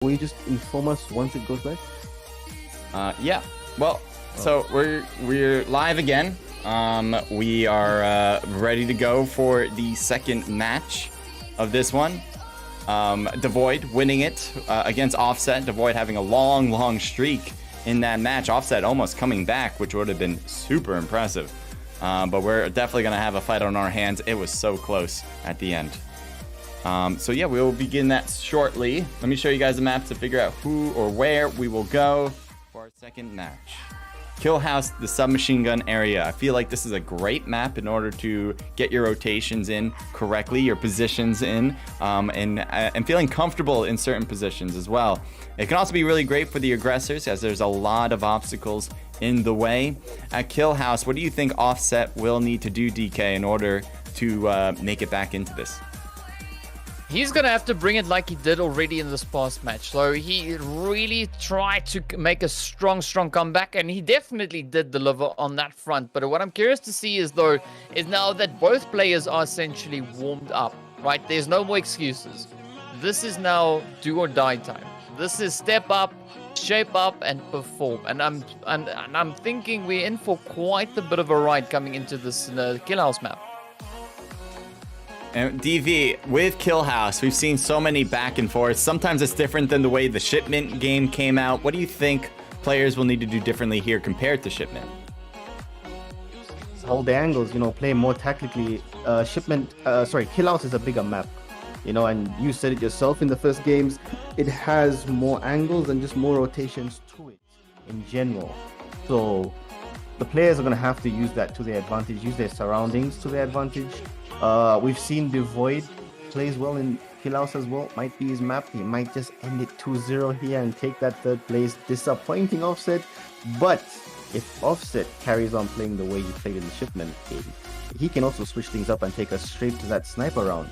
Will you just inform us once it goes live? Yeah. Well, so we're live again. We are ready to go for the second match of this one. Devoid winning it against Offset. Devoid having a long streak in that match. Offset almost coming back, which would have been super impressive. But we're definitely going to have a fight on our hands. It was so close at the end. So yeah, we will begin that shortly. Let me show you guys the map to figure out who or where we will go for our second match. Kill House, the submachine gun area. I feel like this is a great map in order to get your rotations in correctly, your positions in, and feeling comfortable in certain positions as well. It can also be really great for the aggressors as there's a lot of obstacles in the way. At Kill House, what do you think Offset will need to do, DK, in order to make it back into this? He's going to have to bring it like he did already in this past match. So he really tried to make a strong comeback, and he definitely did deliver on that front. But what I'm curious to see is now that both players are essentially warmed up, right? There's no more excuses. This is now do or die time. This is step up, shape up, and perform. And I'm thinking we're in for quite a bit of a ride coming into this Kill House map. And DV, with Kill House, we've seen so many back and forth. Sometimes it's different than the way the Shipment game came out. What do you think players will need to do differently here compared to Shipment? Hold the angles, play more tactically. Kill House is a bigger map, and you said it yourself in the first games. It has more angles and just more rotations to it in general. So the players are going to have to use that to their advantage, use their surroundings to their advantage. We've seen Devoid plays well in Kill House as well. Might be his map. He might just end it 2-0 here and take that third place. Disappointing Offset. But if Offset carries on playing the way he played in the Shipment game, he can also switch things up and take us straight to that sniper round.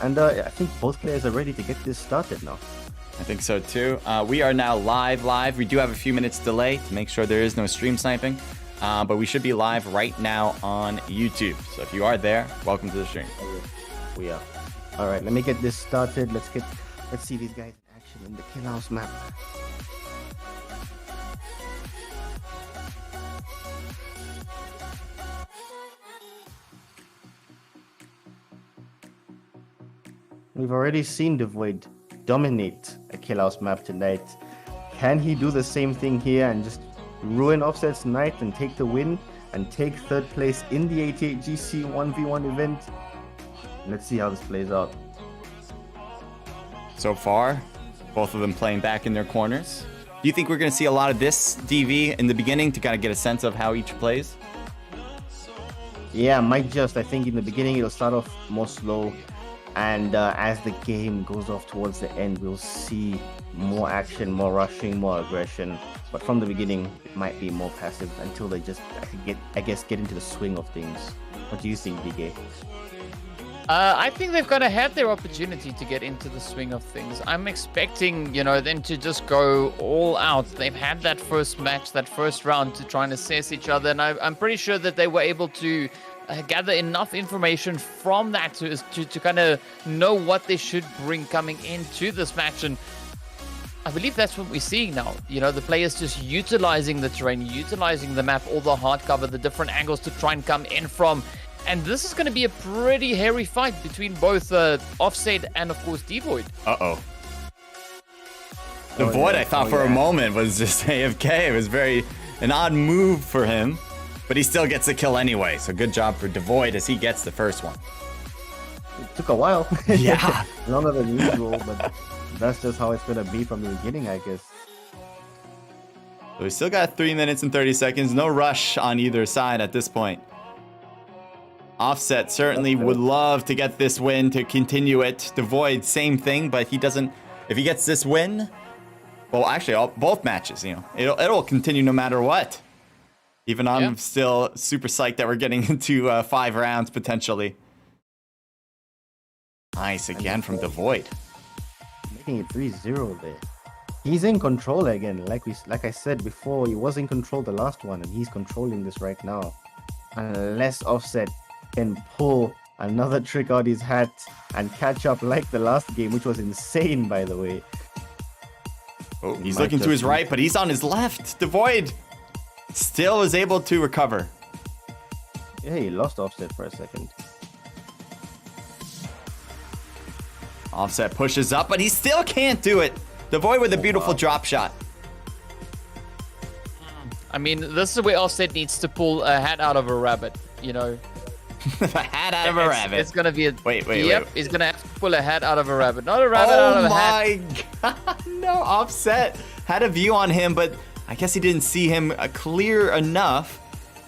And I think both players are ready to get this started now. I think so too. We are now live. We do have a few minutes delay to make sure there is no stream sniping. But we should be live right now on YouTube. So if you are there, welcome to the stream. We are. All right, let me get this started. Let's see these guys in action in the Kill House map. We've already seen Devoid dominate a Kill House map tonight. Can he do the same thing here and just ruin Offset's night and take the win and take third place in the 88 GC 1v1 event? Let's see how this plays out. So far, both of them playing back in their corners. Do you think we're going to see a lot of this DV in the beginning to kind of get a sense of how each plays? Yeah, I think in the beginning it'll start off more slow, and as the game goes off towards the end, we'll see more action, more rushing, more aggression. But from the beginning, it might be more passive until they just get into the swing of things. What do you think, DK? I think they've got to have their opportunity to get into the swing of things. I'm expecting, them to just go all out. They've had that first match, that first round to try and assess each other, and I'm pretty sure that they were able to gather enough information from that to kind of know what they should bring coming into this match. And I believe that's what we're seeing now. The players just utilizing the terrain, utilizing the map, all the hard cover, the different angles to try and come in from. And this is going to be a pretty hairy fight between both Offset and, of course, Devoid. Uh-oh. Devoid, I thought for a moment, was just AFK. It was an odd move for him, but he still gets a kill anyway. So good job for Devoid as he gets the first one. It took a while. Yeah. Longer than usual, but that's just how it's going to be from the beginning, I guess. So we still got 3 minutes and 30 seconds. No rush on either side at this point. Offset certainly would love to get this win to continue it. Devoid, same thing, but he doesn't. If he gets this win, well, actually, both matches, it'll continue no matter what. Even I'm still super psyched that we're getting into 5 rounds potentially. Nice again from Devoid. Making it 3-0 there. He's in control again. Like I said before, he was in control the last one, and he's controlling this right now. Unless Offset can pull another trick out his hat and catch up like the last game, which was insane, by the way. Oh, he's Might looking to just his be- right, but he's on his left. Devoid still is able to recover. Yeah, he lost Offset for a second. Offset pushes up, but he still can't do it. Devoid with a beautiful drop shot. I mean, this is where Offset needs to pull a hat out of a rabbit, you know. A hat out of a rabbit. It's gonna be a... Wait. Yep, he's gonna have to pull a hat out of a rabbit. Not a rabbit out of a hat. Oh my god. No, Offset had a view on him, but I guess he didn't see him clear enough.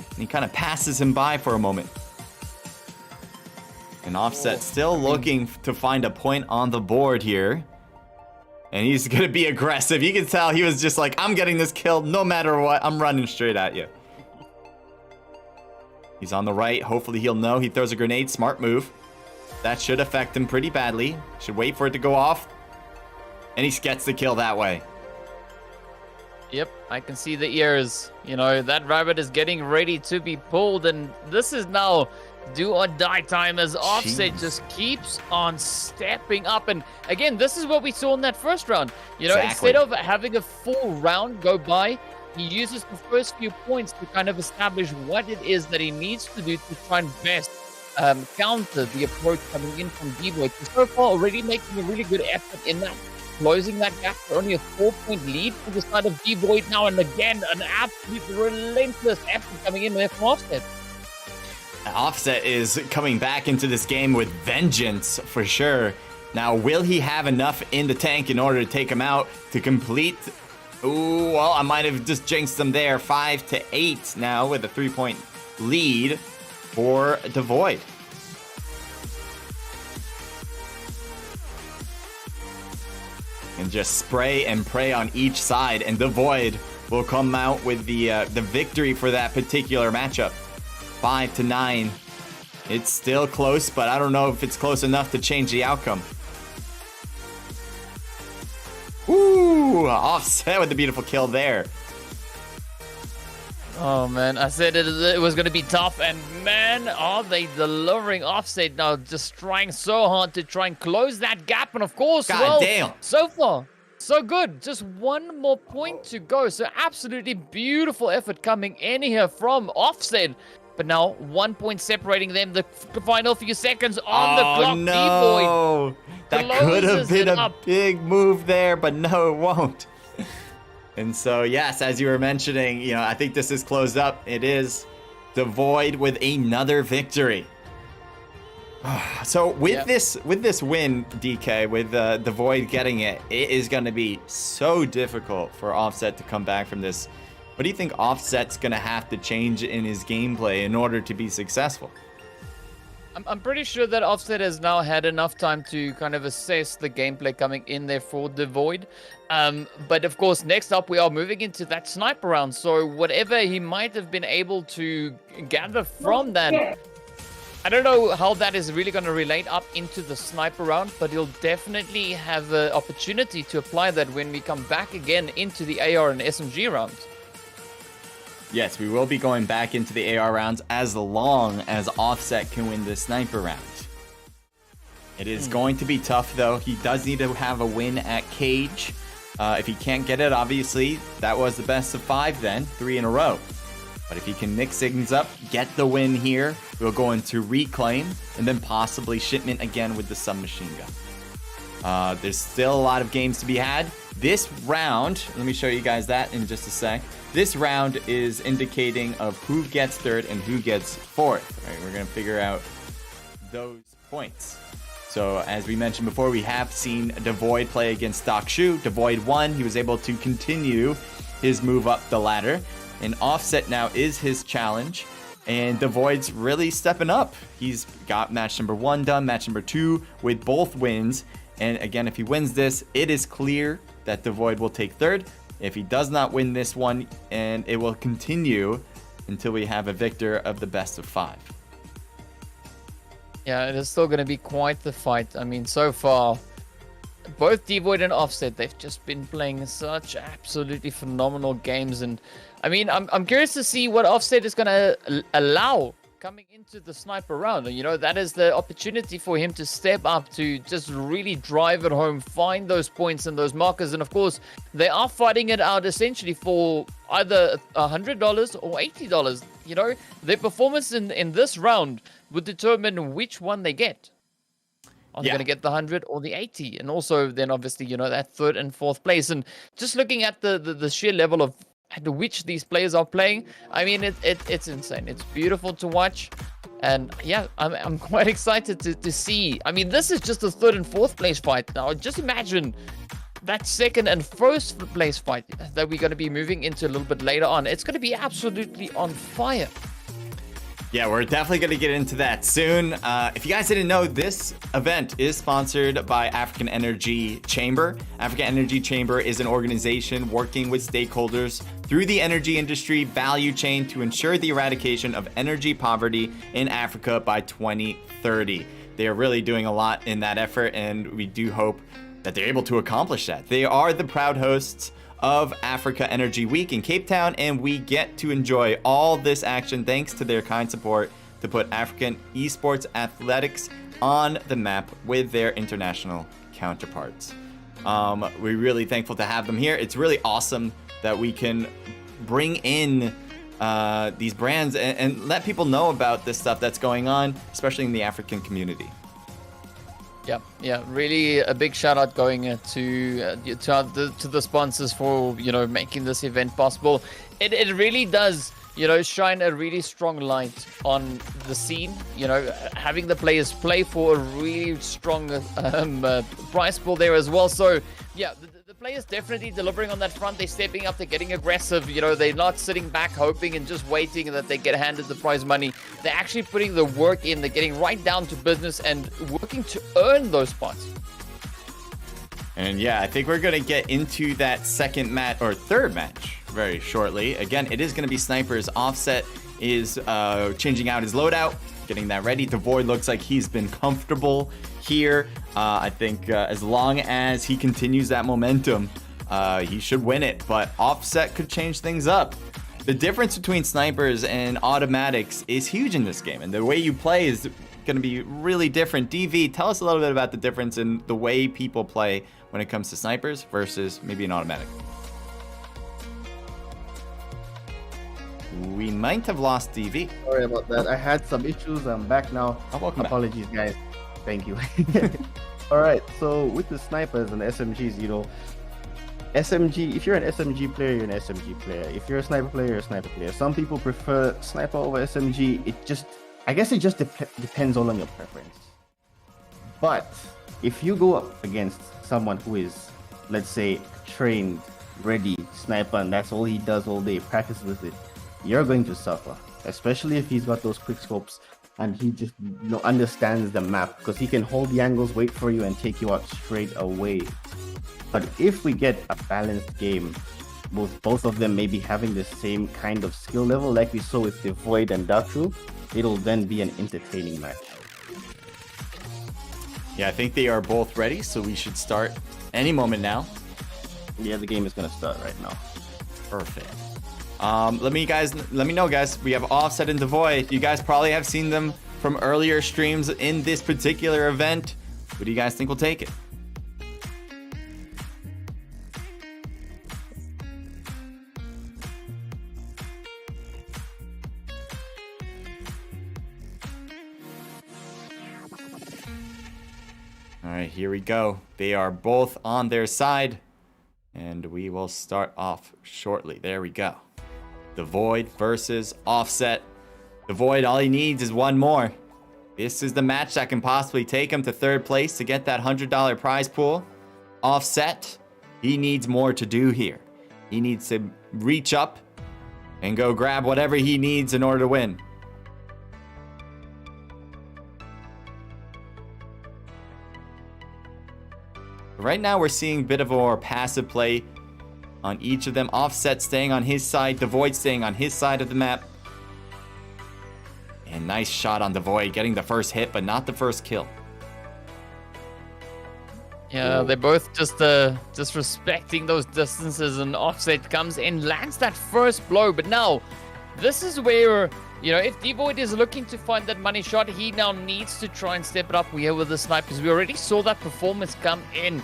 And he kind of passes him by for a moment. And Offset still looking to find a point on the board here. And he's going to be aggressive. You can tell he was just like, I'm getting this kill no matter what. I'm running straight at you. He's on the right. Hopefully he'll know. He throws a grenade. Smart move. That should affect him pretty badly. Should wait for it to go off. And he gets the kill that way. Yep, I can see the ears. You know, that rabbit is getting ready to be pulled. And this is now do or die time as Offset just keeps on stepping up. And again, this is what we saw in that first round. You know, instead of having a full round go by, he uses the first few points to kind of establish what it is that he needs to do to try and best counter the approach coming in from Devoid. So far, already making a really good effort in that, closing that gap for only a 4-point lead for the side of Devoid now. And again, an absolute relentless effort coming in there from Offset. Offset is coming back into this game with vengeance for sure. Now, will he have enough in the tank in order to take him out to complete? Ooh, well, I might have just jinxed him there. 5-8 now with a 3-point lead for Devoid. And just spray and pray on each side, and Devoid will come out with the victory for that particular matchup. 5-9. It's still close, but I don't know if it's close enough to change the outcome. Ooh, Offset with the beautiful kill there. Oh man, I said it was going to be tough, and man, are they delivering. Offset now just trying so hard to try and close that gap, and of course, Damn. so far, so good. Just one more point to go, so absolutely beautiful effort coming in here from Offset. But now 1 point separating them, the final few seconds on the clock. No, that could have been a big move there, but no, it won't. And so, yes, as you were mentioning, you know, I think this is closed up. It is Devoid with another victory. So with this win, DK, with Devoid getting it, it is going to be so difficult for Offset to come back from this. What do you think Offset's going to have to change in his gameplay in order to be successful? I'm pretty sure that Offset has now had enough time to kind of assess the gameplay coming in there for Devoid. But of course, next up, we are moving into that sniper round. So whatever he might have been able to gather from that, I don't know how that is really going to relate up into the sniper round, but he'll definitely have an opportunity to apply that when we come back again into the AR and SMG rounds. Yes, we will be going back into the AR rounds as long as Offset can win the sniper round. It is going to be tough, though. He does need to have a win at Cage. If he can't get it, obviously, that was the best of 5 then, 3 in a row. But if he can mix things up, get the win here, we'll go into Reclaim, and then possibly Shipment again with the submachine gun. There's still a lot of games to be had. This round, let me show you guys that in just a sec. This round is indicating of who gets 3rd and who gets 4th. All right, we're going to figure out those points. So as we mentioned before, we have seen Devoid play against Doc Shu. Devoid won. He was able to continue his move up the ladder. And Offset now is his challenge. And Devoid's really stepping up. He's got match number 1 done, match number 2 with both wins. And again, if he wins this, it is clear that Devoid will take 3rd. If he does not win this one, and it will continue until we have a victor of the best of 5. Yeah, it is still going to be quite the fight. I mean, so far, both Devoid and Offset, they've just been playing such absolutely phenomenal games. And I mean, I'm curious to see what Offset is going to allow coming into the sniper round. And, that is the opportunity for him to step up to just really drive it home, find those points and those markers. And of course, they are fighting it out essentially for either $100 or $80. Their performance in this round would determine which one they get. Are they going to get the 100 or the 80? And also then obviously, that third and fourth place. And just looking at the sheer level of at which these players are playing, I mean, it's insane. It's beautiful to watch. And yeah, I'm quite excited to see. I mean, this is just the third and fourth place fight. Now, just imagine that second and first place fight that we're going to be moving into a little bit later on. It's going to be absolutely on fire. Yeah, we're definitely going to get into that soon. If you guys didn't know, this event is sponsored by African Energy Chamber. African Energy Chamber is an organization working with stakeholders through the energy industry value chain to ensure the eradication of energy poverty in Africa by 2030. They are really doing a lot in that effort, and we do hope that they're able to accomplish that. They are the proud hosts of Africa Energy Week in Cape Town, and we get to enjoy all this action thanks to their kind support to put African esports athletics on the map with their international counterparts. We're really thankful to have them here. It's really awesome that we can bring in these brands and let people know about this stuff that's going on, especially in the African community. Yeah, really a big shout out going to the sponsors for making this event possible. It really does shine a really strong light on the scene. Having the players play for a really strong prize pool there as well. So yeah, the players definitely delivering on that front. They're stepping up, they're getting aggressive. They're not sitting back hoping and just waiting that they get handed the prize money. They're actually putting the work in. They're getting right down to business and working to earn those spots. And yeah, I think we're going to get into that third match very shortly. Again, it is going to be snipers. Offset is changing out his loadout, getting that ready. Devoid looks like he's been comfortable here. I think as long as he continues that momentum, he should win it. But Offset could change things up. The difference between snipers and automatics is huge in this game, and the way you play is going to be really different. DV, tell us a little bit about the difference in the way people play when it comes to snipers versus maybe an automatic. We might have lost DV. Sorry about that. I had some issues. I'm back now. Welcome Apologies, guys. Thank you. All right. So with the snipers and the SMGs, SMG, if you're an SMG player, you're an SMG player. If you're a sniper player, you're a sniper player. Some people prefer sniper over SMG. I guess it just depends all on your preference. But if you go up against someone who is, let's say, trained, ready sniper, and that's all he does all day, practice with it, you're going to suffer. Especially if he's got those quick scopes and he just understands the map, because he can hold the angles, wait for you, and take you out straight away. But if we get a balanced game, both of them maybe having the same kind of skill level, like we saw with Devoid and Darkru, it'll then be an entertaining match. Yeah, I think they are both ready, so we should start any moment now. Yeah, the game is gonna start right now. Perfect. Let me know, guys. We have Offset and Devoid. You guys probably have seen them from earlier streams in this particular event. What do you guys think will take it? All right, here we go. They are both on their side, and we will start off shortly. There we go. Devoid versus Offset. Devoid, all he needs is one more. This is the match that can possibly take him to third place to get that $100 prize pool. Offset, he needs more to do here. He needs to reach up and go grab whatever he needs in order to win. Right now, we're seeing a bit of a more passive play on each of them. Offset staying on his side, Devoid staying on his side of the map. And nice shot on Devoid, getting the first hit, but not the first kill. Yeah, they're both just respecting those distances, and Offset comes in, lands that first blow, but now this is where, if Devoid is looking to find that money shot, he now needs to try and step it up here with the snipers. We already saw that performance come in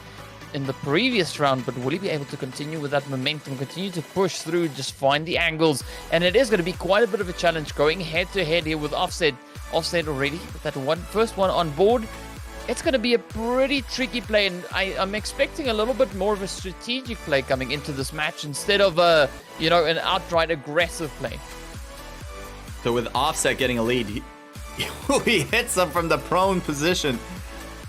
the previous round, but will he be able to continue with that momentum, continue to push through, just find the angles? And it is going to be quite a bit of a challenge going head-to-head here with Offset. Offset already with that first one on board. It's going to be a pretty tricky play, and I'm expecting a little bit more of a strategic play coming into this match instead of an outright aggressive play. So with Offset getting a lead, he hits him from the prone position.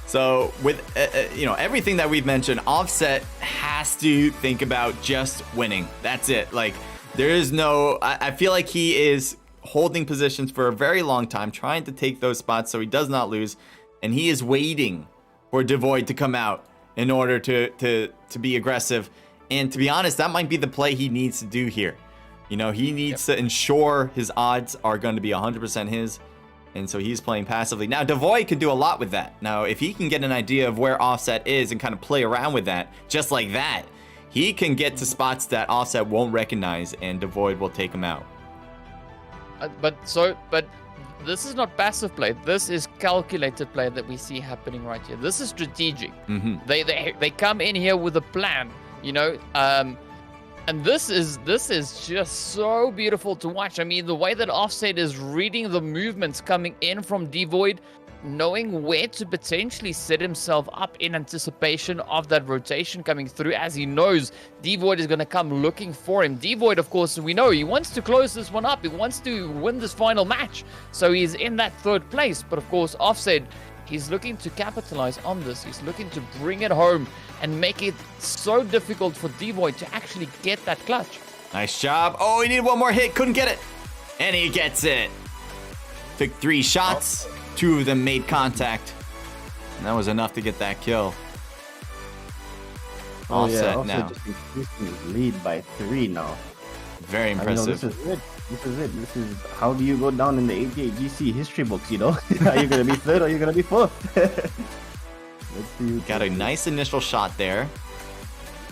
So with everything that we've mentioned, Offset has to think about just winning. That's it. Like, there is no. I feel like he is holding positions for a very long time, trying to take those spots so he does not lose, and he is waiting for Devoid to come out in order to be aggressive. And to be honest, that might be the play he needs to do here. He needs to ensure his odds are going to be 100% his. And so he's playing passively. Now, Devoid can do a lot with that. Now, if he can get an idea of where Offset is and kind of play around with that, just like that, he can get to spots that Offset won't recognize, and Devoid will take him out. But this is not passive play. This is calculated play that we see happening right here. This is strategic. Mm-hmm. They come in here with a plan, and this is just so beautiful to watch. I mean, the way that Offset is reading the movements coming in from Devoid, knowing where to potentially set himself up in anticipation of that rotation coming through, as he knows Devoid is going to come looking for him. Devoid, of course, we know he wants to close this one up. He wants to win this final match. So he's in that third place. But of course, Offset, he's looking to capitalize on this. He's looking to bring it home and make it so difficult for Devoid to actually get that clutch. Nice job. Oh, he needed one more hit. Couldn't get it. And he gets it. Took 3 shots. 2 of them made contact. And that was enough to get that kill. Offset now. Just increasing his lead by 3 now. Very impressive. This is it. This is how do you go down in the 88 GC history books, Are you going to be 3rd or are you going to be 4th? Let's see. Got a nice initial shot there.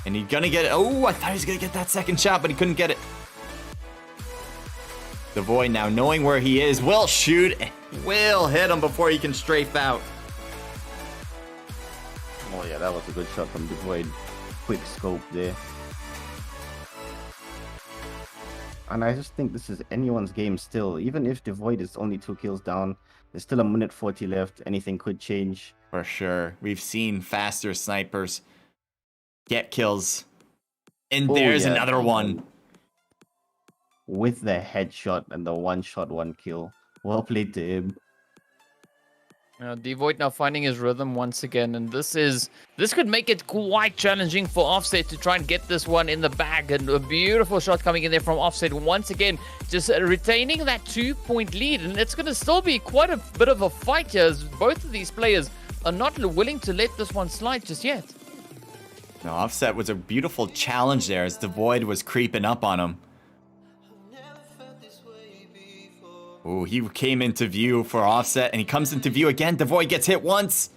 And he's going to get it. Oh, I thought he was going to get that second shot, but he couldn't get it. Devoid now knowing where he is will shoot. Will hit him before he can strafe out. Oh yeah, that was a good shot from Devoid. Quick scope there. And I just think this is anyone's game still. Even if Devoid is only 2 kills down, there's still a minute 40 left. Anything could change. For sure. We've seen faster snipers get kills. And there's another one. With the headshot and the 1-shot 1-kill. Well played to him. Devoid now finding his rhythm once again, and this could make it quite challenging for Offset to try and get this one in the bag. And a beautiful shot coming in there from Offset once again, just retaining that 2-point lead. And it's going to still be quite a bit of a fight here, as both of these players are not willing to let this one slide just yet. No, Offset was a beautiful challenge there as Devoid was creeping up on him. Oh, he came into view for Offset, and he comes into view again. Devoid gets hit once.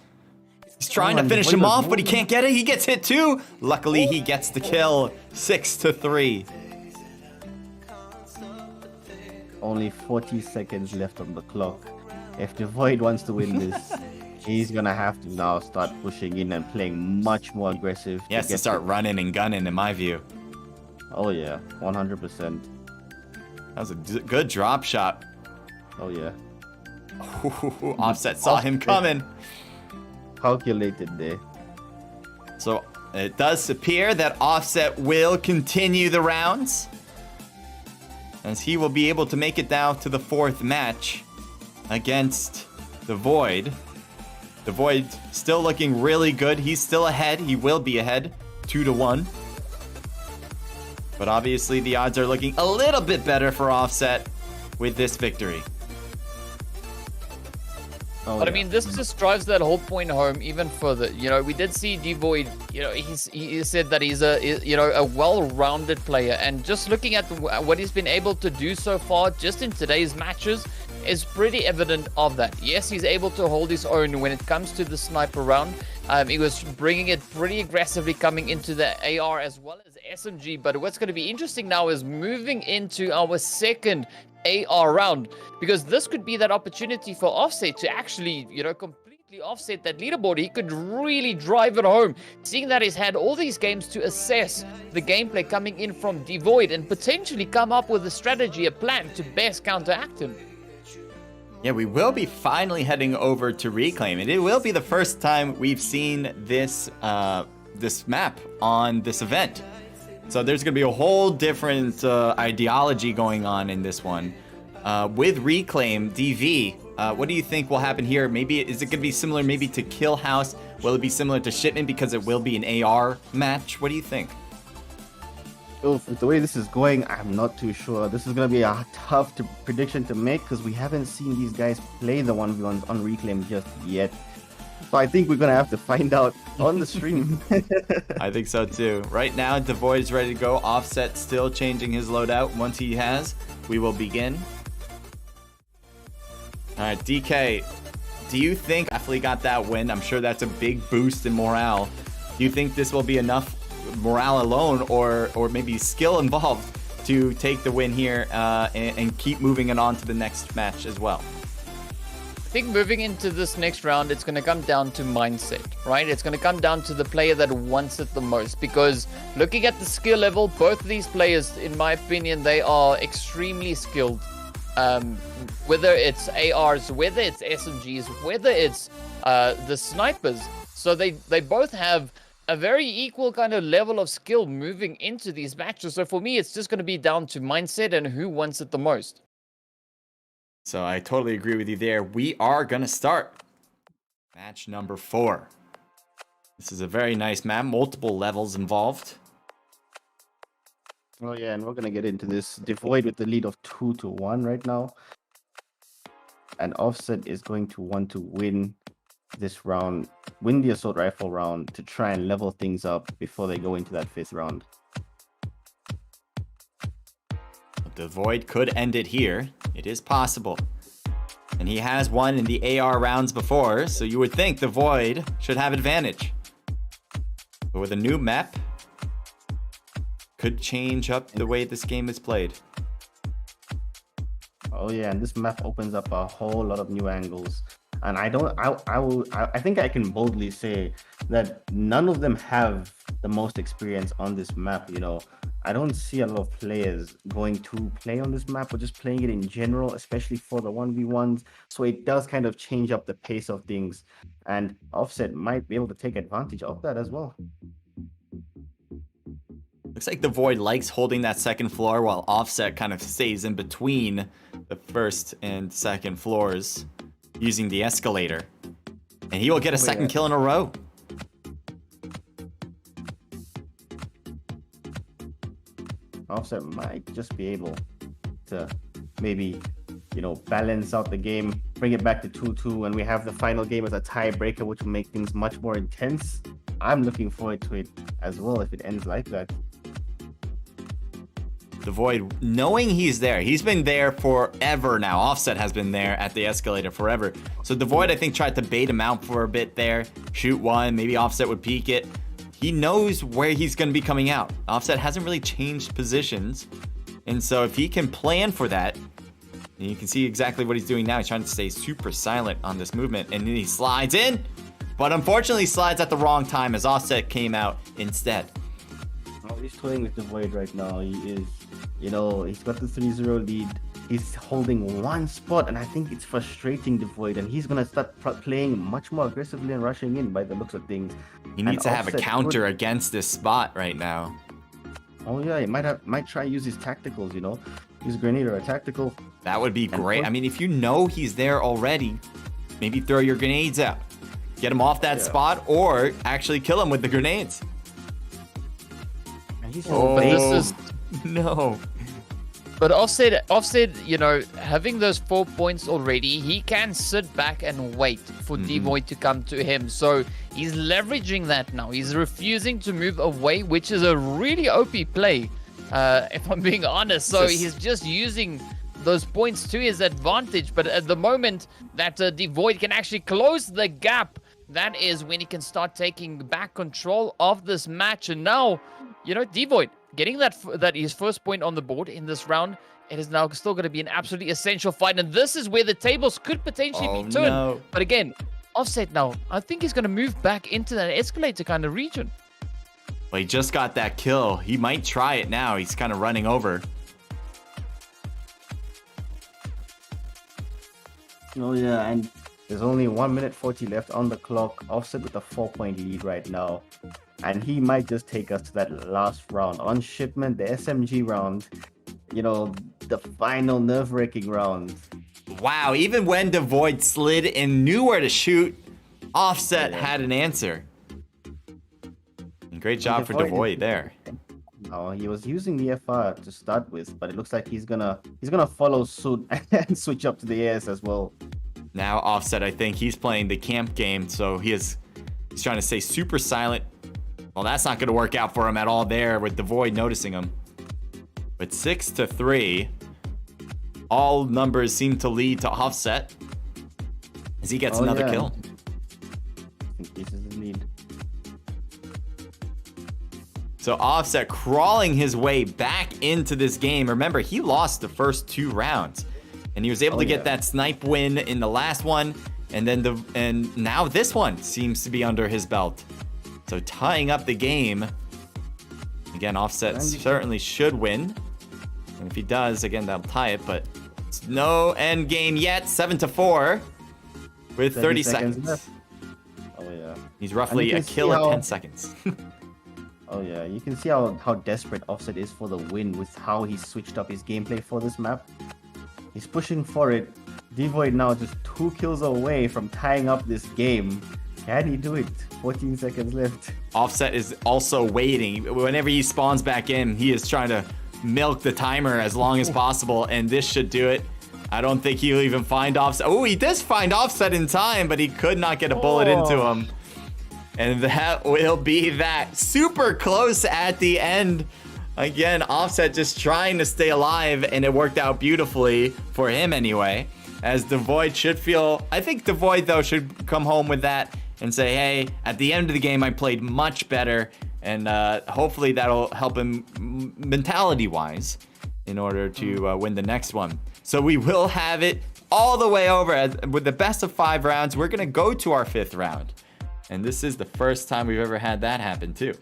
He's trying to finish him off, but he can't get it. He gets hit too. Luckily, he gets the kill. 6-3. Only 40 seconds left on the clock. If Devoid wants to win this, he's going to have to now start pushing in and playing much more aggressive. He has to start running and gunning, in my view. Oh, yeah. 100%. That was a good drop shot. Oh, yeah. Ooh, Offset saw him coming. Calculated there. So it does appear that Offset will continue the rounds, as he will be able to make it down to the 4th match against Devoid. Devoid still looking really good. He's still ahead. He will be ahead 2-1. But obviously the odds are looking a little bit better for Offset with this victory. Oh, but I mean, this just drives that whole point home even further. We did see Devoid. He said that he's a well-rounded player, and just looking at what he's been able to do so far, just in today's matches, is pretty evident of that. Yes, he's able to hold his own when it comes to the sniper round. He was bringing it pretty aggressively coming into the AR as well as SMG. But what's going to be interesting now is moving into our second AR round, because this could be that opportunity for Offset to actually, completely offset that leaderboard. He could really drive it home, seeing that he's had all these games to assess the gameplay coming in from Devoid and potentially come up with a strategy, a plan to best counteract him. Yeah, we will be finally heading over to Reclaim, and it will be the first time we've seen this this map on this event. So there's going to be a whole different ideology going on in this one. With Reclaim, DV, what do you think will happen here? Maybe, is it going to be similar maybe to Kill House? Will it be similar to Shipment because it will be an AR match? What do you think? Oh, with the way this is going, I'm not too sure. This is going to be a tough prediction to make because we haven't seen these guys play the 1v1s on Reclaim just yet. So I think we're going to have to find out on the stream. I think so too. Right now, Devoid is ready to go. Offset still changing his loadout. Once he has, we will begin. All right, DK, do you think Definitely got that win? I'm sure that's a big boost in morale. Do you think this will be enough morale alone or maybe skill involved to take the win here and keep moving it on to the next match as well? I think moving into this next round, it's going to come down to mindset, right? It's going to come down to the player that wants it the most, because looking at the skill level, both of these players, in my opinion, they are extremely skilled. Whether it's ARs, whether it's SMGs, whether it's the snipers. So they both have a very equal kind of level of skill moving into these matches. So for me, it's just going to be down to mindset and who wants it the most. So I totally agree with you there. We are going to start match number 4. This is a very nice map, multiple levels involved. Oh yeah, and we're going to get into this. Devoid with the lead of 2-1 right now. And Offset is going to want to win this round, win the assault rifle round to try and level things up before they go into that 5th round. Devoid could end it here. It is possible. And he has won in the AR rounds before, so you would think Devoid should have advantage. But with a new map, could change up the way this game is played. Oh yeah, and this map opens up a whole lot of new angles. And I think I can boldly say that none of them have the most experience on this map, I don't see a lot of players going to play on this map or just playing it in general, especially for the 1v1s. So it does kind of change up the pace of things. And Offset might be able to take advantage of that as well. Looks like Devoid likes holding that 2nd floor while Offset kind of stays in between the 1st and 2nd floors using the escalator. And he will get a 2nd kill in a row. Offset might just be able to maybe, balance out the game, bring it back to 2-2, and we have the final game as a tiebreaker, which will make things much more intense. I'm looking forward to it as well if it ends like that. Devoid, knowing he's there, he's been there forever now. Offset has been there at the escalator forever. So Devoid, I think, tried to bait him out for a bit there, shoot one, maybe Offset would peek it. He knows where he's going to be coming out. Offset hasn't really changed positions. And so if he can plan for that, and you can see exactly what he's doing now. He's trying to stay super silent on this movement. And then he slides in. But unfortunately, slides at the wrong time as Offset came out instead. Oh, he's toying with Devoid right now. He is, he's got the 3-0 lead. He's holding one spot, and I think it's frustrating Devoid, and he's going to start playing much more aggressively and rushing in by the looks of things. He needs to have a counter against this spot right now. Oh yeah, he might try use his tacticals, use a grenade or a tactical. That would be great. I mean, if you know he's there already, maybe throw your grenades out. Get him off that spot, or actually kill him with the grenades. And he's but this is... No. But Offset, having those 4 points already, he can sit back and wait for Devoid to come to him. So he's leveraging that now. He's refusing to move away, which is a really OP play, if I'm being honest. So he's just using those points to his advantage. But at the moment that Devoid can actually close the gap, that is when he can start taking back control of this match. And now, Devoid getting that his first point on the board in this round. It is now still going to be an absolutely essential fight, and this is where the tables could potentially be turned. No. But again, Offset now, I think he's going to move back into that escalator kind of region. Well, he just got that kill. He might try it now. He's kind of running over. Oh yeah, and there's only 1 minute 40 left on the clock. Offset with a 4-point lead right now. And he might just take us to that last round. On Shipment, the SMG round, you know, the final nerve-wracking round. Wow, even when Devoid slid and knew where to shoot, Offset had an answer. And great job for Devoid there. No, he was using the FR to start with, but it looks like he's gonna follow suit and switch up to the AS as well. Now Offset, I think he's playing the camp game, so he's trying to stay super silent. Well, that's not going to work out for him at all there with Devoid noticing him. But 6-3, all numbers seem to lead to Offset as he gets another kill. Increases his lead. So Offset crawling his way back into this game. Remember, he lost the first 2 rounds, and he was able to get that snipe win in the last one, and then and now this one seems to be under his belt. So tying up the game. Again, Offset certainly should win, and if he does, again, that'll tie it. But it's no end game yet. 7-4 with 30 seconds left. Oh yeah. He's roughly a kill at 10 seconds. Oh yeah, you can see how desperate Offset is for the win with how he switched up his gameplay for this map. He's pushing for it. Devoid now just 2 kills away from tying up this game. Can he do it? 14 seconds left. Offset is also waiting. Whenever he spawns back in, he is trying to milk the timer as long as possible, and this should do it. I don't think he'll even find Offset. Oh, he does find Offset in time, but he could not get a bullet into him. And that will be that. Super close at the end. Again, Offset just trying to stay alive, and it worked out beautifully for him anyway. As Devoid should feel, I think Devoid though should come home with that and say, hey, at the end of the game, I played much better, and hopefully that'll help him mentality-wise in order to win the next one. So we will have it all the way over with the best of 5 rounds. We're gonna go to our 5th round, and this is the first time we've ever had that happen too.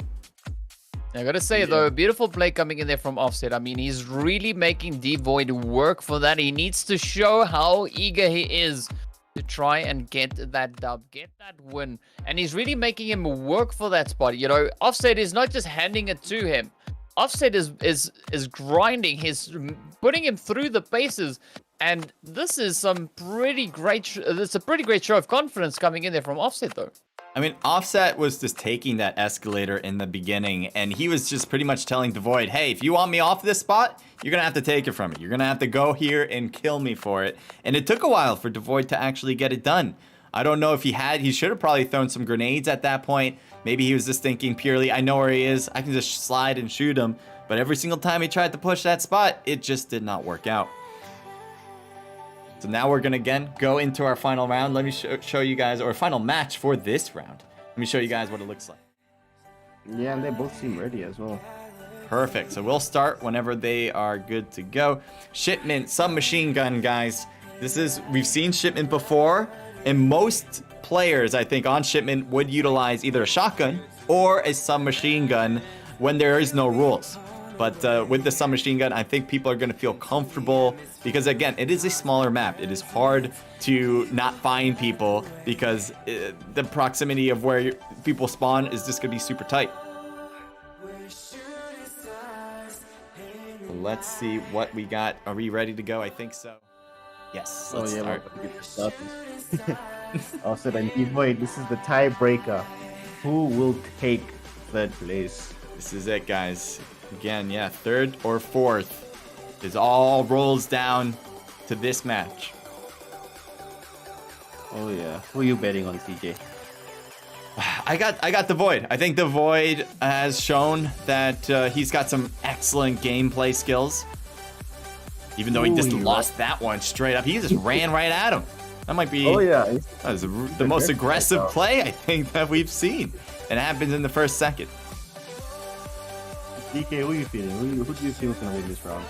I gotta say though, beautiful play coming in there from Offset. I mean, he's really making Devoid work for that. He needs to show how eager he is to try and get that dub, get that win. And he's really making him work for that spot. You know, Offset is not just handing it to him. Offset is grinding. He's putting him through the paces. And this is some pretty great, it's a pretty great show of confidence coming in there from Offset though. I mean, Offset was just taking that escalator in the beginning, and he was just pretty much telling Devoid, hey, if you want me off this spot, you're going to have to take it from me. You're going to have to go here and kill me for it. And it took a while for Devoid to actually get it done. I don't know if he should have probably thrown some grenades at that point. Maybe he was just thinking purely, I know where he is. I can just slide and shoot him. But every single time he tried to push that spot, it just did not work out. So now we're going to, again, go into our final round. Let me show you guys, or final match for this round. Let me show you guys what it looks like. Yeah, and they both seem ready as well. Perfect. So we'll start whenever they are good to go. Shipment, submachine gun, guys. We've seen Shipment before, and most players, I think, on Shipment would utilize either a shotgun or a submachine gun when there is no rules. But with the submachine gun, I think people are going to feel comfortable because, again, it is a smaller map. It is hard to not find people because the proximity of where people spawn is just going to be super tight. Let's see what we got. Are we ready to go? I think so. Yes, let's start. Also, then Devoid, this is the tiebreaker. Who will take 3rd place? This is it, guys. Again, yeah, 3rd or 4th is all rolls down to this match. Oh yeah, who are you betting on, CJ? I got Devoid. I think Devoid has shown that he's got some excellent gameplay skills. Even though he just lost that one straight up, he just ran right at him. That might be that was the most aggressive play I think that we've seen, and it happens in the first second. DK, who are you feeling? Who do you feel is gonna win this round?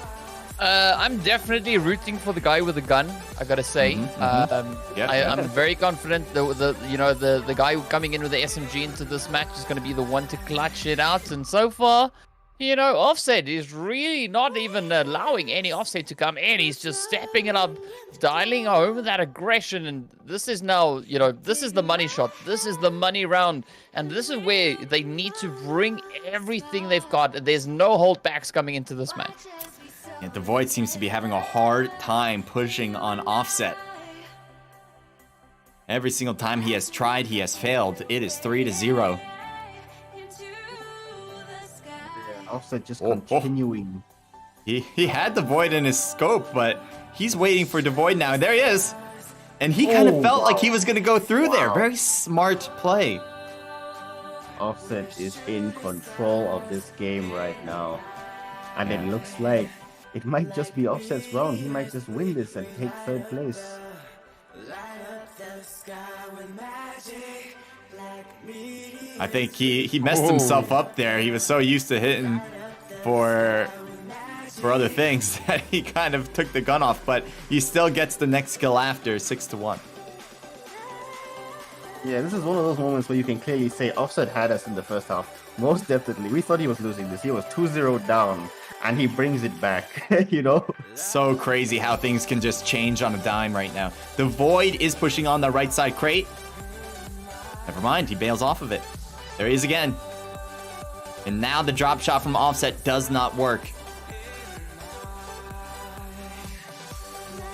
I'm definitely rooting for the guy with the gun. I gotta say, I'm very confident the guy coming in with the SMG into this match is gonna be the one to clutch it out. And so far, Offset is really not even allowing any Offset to come in. He's just stepping it up, dialing home that aggression. And this is now, this is the money shot. This is the money round. And this is where they need to bring everything they've got. There's no holdbacks coming into this match. Yeah, Devoid seems to be having a hard time pushing on Offset. Every single time he has tried, he has failed. It is 3-0. Offset just continuing. He had Devoid in his scope, but he's waiting for Devoid now. There he is. And he kind of felt like he was going to go through there. Very smart play. Offset is in control of this game right now. And it looks like it might just be Offset's round. He might just win this and take third place. I think he messed himself up there. He was so used to hitting for other things that he kind of took the gun off, but he still gets the next kill after 6-1. Yeah, this is one of those moments where you can clearly say Offset had us in the first half. Most definitely. We thought he was losing this. He was 2-0 down, and he brings it back, So crazy how things can just change on a dime right now. Devoid is pushing on the right side crate. Never mind, he bails off of it. There he is again. And now the drop shot from Offset does not work.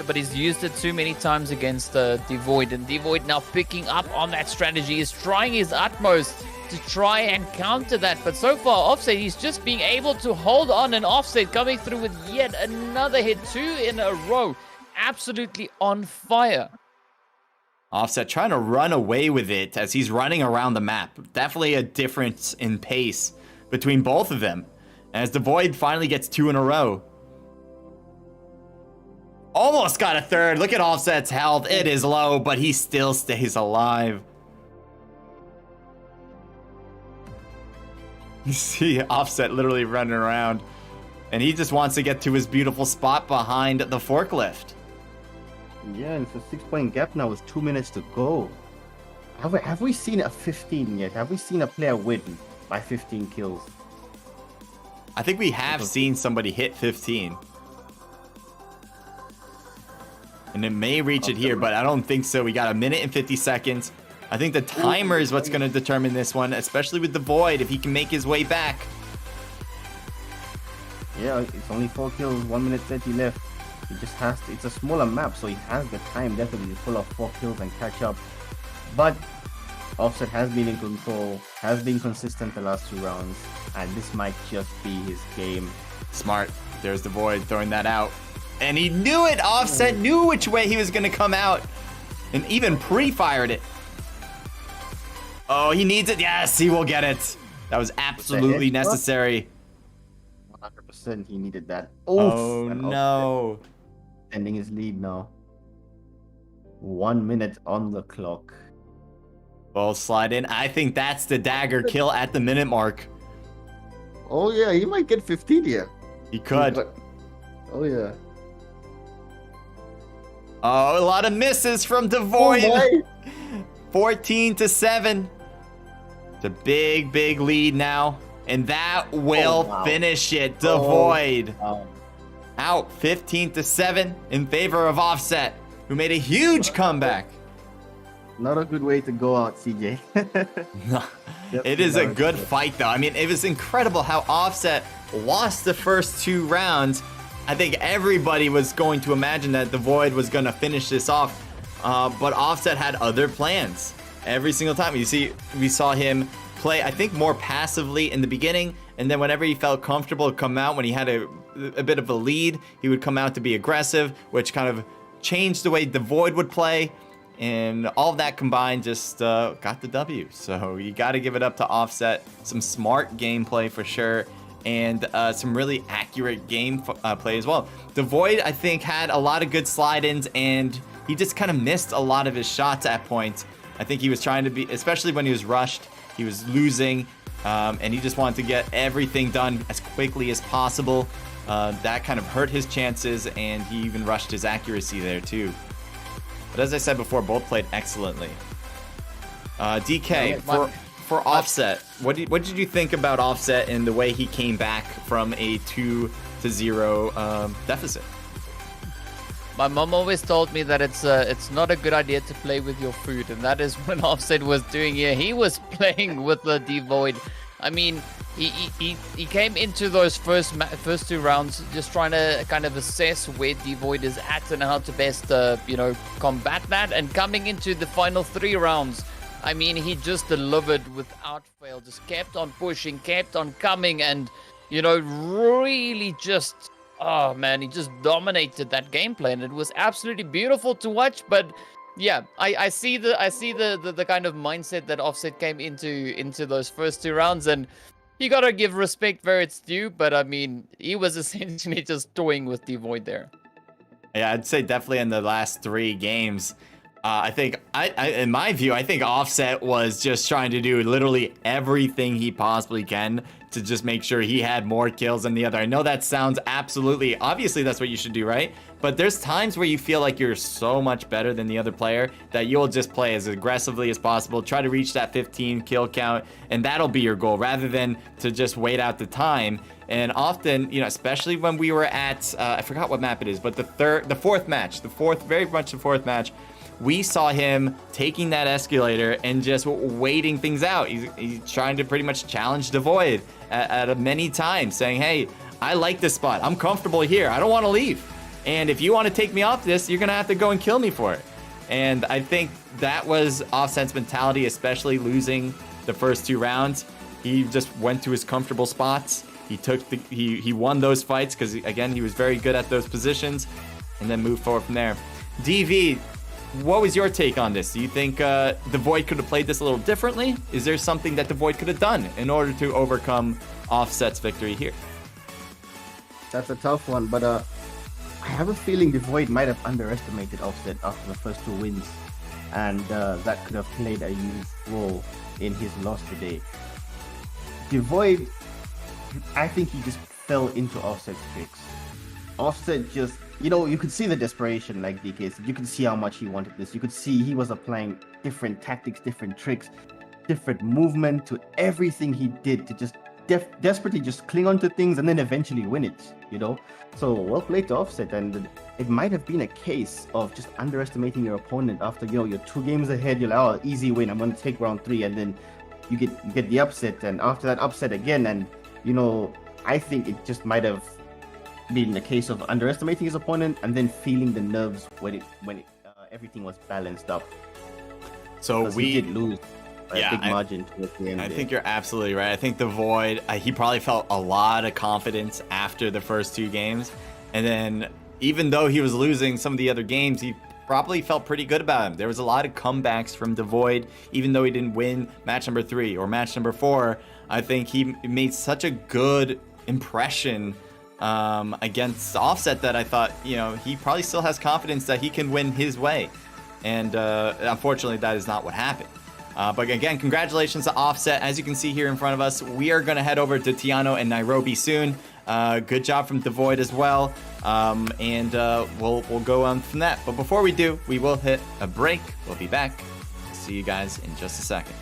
But he's used it too many times against Devoid, and Devoid now picking up on that strategy. He's trying his utmost to try and counter that, but so far Offset, he's just being able to hold on, and Offset coming through with yet another hit, 2 in a row. Absolutely on fire. Offset trying to run away with it as he's running around the map. Definitely a difference in pace between both of them. As Devoid finally gets 2 in a row. Almost got a third. Look at Offset's health. It is low, but he still stays alive. You see Offset literally running around. And he just wants to get to his beautiful spot behind the forklift. Yeah, and it's a 6-point gap now with 2 minutes to go. Have we seen a 15 yet? Have we seen a player win by 15 kills? I think we have seen somebody hit 15. And it may reach it here, but I don't think so. We got 1 minute and 50 seconds. I think the timer is what's going to determine this one, especially with Devoid, if he can make his way back. Yeah, it's only 4 kills, 1 minute 30 left. He just has to, it's a smaller map, so he has the time definitely to pull off 4 kills and catch up. But Offset has been in control, has been consistent the last 2 rounds, and this might just be his game. Smart. There's Devoid throwing that out. And he knew it! Offset knew which way he was going to come out. And even pre-fired it. Oh, he needs it. Yes, he will get it. That was absolutely necessary. 100% he needed that. Oh, no. Ending his lead now. 1 minute on the clock. Both slide in. I think that's the dagger kill at the minute mark. Oh, yeah, he might get 15 here. He could. Oh, yeah. Oh, a lot of misses from Devoid. 14-7. It's a big, big lead now. And that will finish it. Devoid out 15-7 in favor of Offset, who made a huge comeback. Not a good way to go out, CJ. It is a good fight, though. I mean, it was incredible how Offset lost the first 2 rounds. I think everybody was going to imagine that Devoid was going to finish this off, but Offset had other plans every single time. You see, we saw him play, I think, more passively in the beginning, and then whenever he felt comfortable come out, when he had a bit of a lead, he would come out to be aggressive, which kind of changed the way Devoid would play, and all of that combined just got the W. So you got to give it up to Offset. Some smart gameplay for sure, and some really accurate game play as well. Devoid, I think, had a lot of good slide-ins, and he just kind of missed a lot of his shots at points. I think he was trying to be, especially when he was rushed, He was losing, and he just wanted to get everything done as quickly as possible. That kind of hurt his chances, and he even rushed his accuracy there too. But as I said before, both played excellently. DK, for Offset, what did you think about Offset and the way he came back from a 2-0 deficit? My mom always told me that it's not a good idea to play with your food, and that is what Offset was doing here. He was playing with the Devoid. I mean, he came into those first two rounds just trying to kind of assess where Devoid is at and how to best combat that. And coming into the final 3 rounds, I mean, he just delivered without fail. Just kept on pushing, kept on coming, and really just. Oh man, he just dominated that gameplay, and it was absolutely beautiful to watch. But yeah, I see the kind of mindset that Offset came into those first 2 rounds, and you gotta give respect where it's due. But I mean, he was essentially just toying with Devoid there. Yeah, I'd say definitely in the last 3 games. I think, in my view, I think Offset was just trying to do literally everything he possibly can to just make sure he had more kills than the other. I know that sounds obviously that's what you should do, right? But there's times where you feel like you're so much better than the other player that you'll just play as aggressively as possible, try to reach that 15 kill count, and that'll be your goal rather than to just wait out the time. And often, especially when we were at, I forgot what map it is, but the fourth match, very much the fourth match, we saw him taking that escalator and just waiting things out. He's trying to pretty much challenge Devoid at many times, saying, hey, I like this spot. I'm comfortable here. I don't want to leave. And if you want to take me off this, you're going to have to go and kill me for it. And I think that was Offset's mentality, especially losing the first 2 rounds. He just went to his comfortable spots. He won those fights because, again, he was very good at those positions, and then moved forward from there. DV, what was your take on this? Do you think Devoid could have played this a little differently? Is there something that Devoid could have done in order to overcome Offset's victory here? That's a tough one, but I have a feeling Devoid might have underestimated Offset after the first 2 wins, and that could have played a huge role in his loss today. Devoid, I think he just fell into Offset's tricks. Offset just, you could see the desperation, like DK said. You could see how much he wanted this. You could see he was applying different tactics, different tricks, different movement to everything he did to just desperately just cling on to things and then eventually win it, So well played to Offset, and it might have been a case of just underestimating your opponent after, you're 2 games ahead. You're like, oh, easy win. I'm going to take round 3, and then you get the upset, and after that upset again, and I think it just might have been a case of underestimating his opponent and then feeling the nerves when everything was balanced up. So we did lose by a big margin towards the end. I think you're absolutely right. I think Devoid, he probably felt a lot of confidence after the first 2 games, and then even though he was losing some of the other games, he probably felt pretty good about him. There was a lot of comebacks from Devoid, even though he didn't win match number 3 or match number 4. I think he made such a good impression against Offset that I thought, he probably still has confidence that he can win his way. And unfortunately, that is not what happened. But again, congratulations to Offset. As you can see here in front of us, we are going to head over to Tiano and Nairobi soon. Good job from Devoid as well. And we'll go on from that. But before we do, we will hit a break. We'll be back. See you guys in just a second.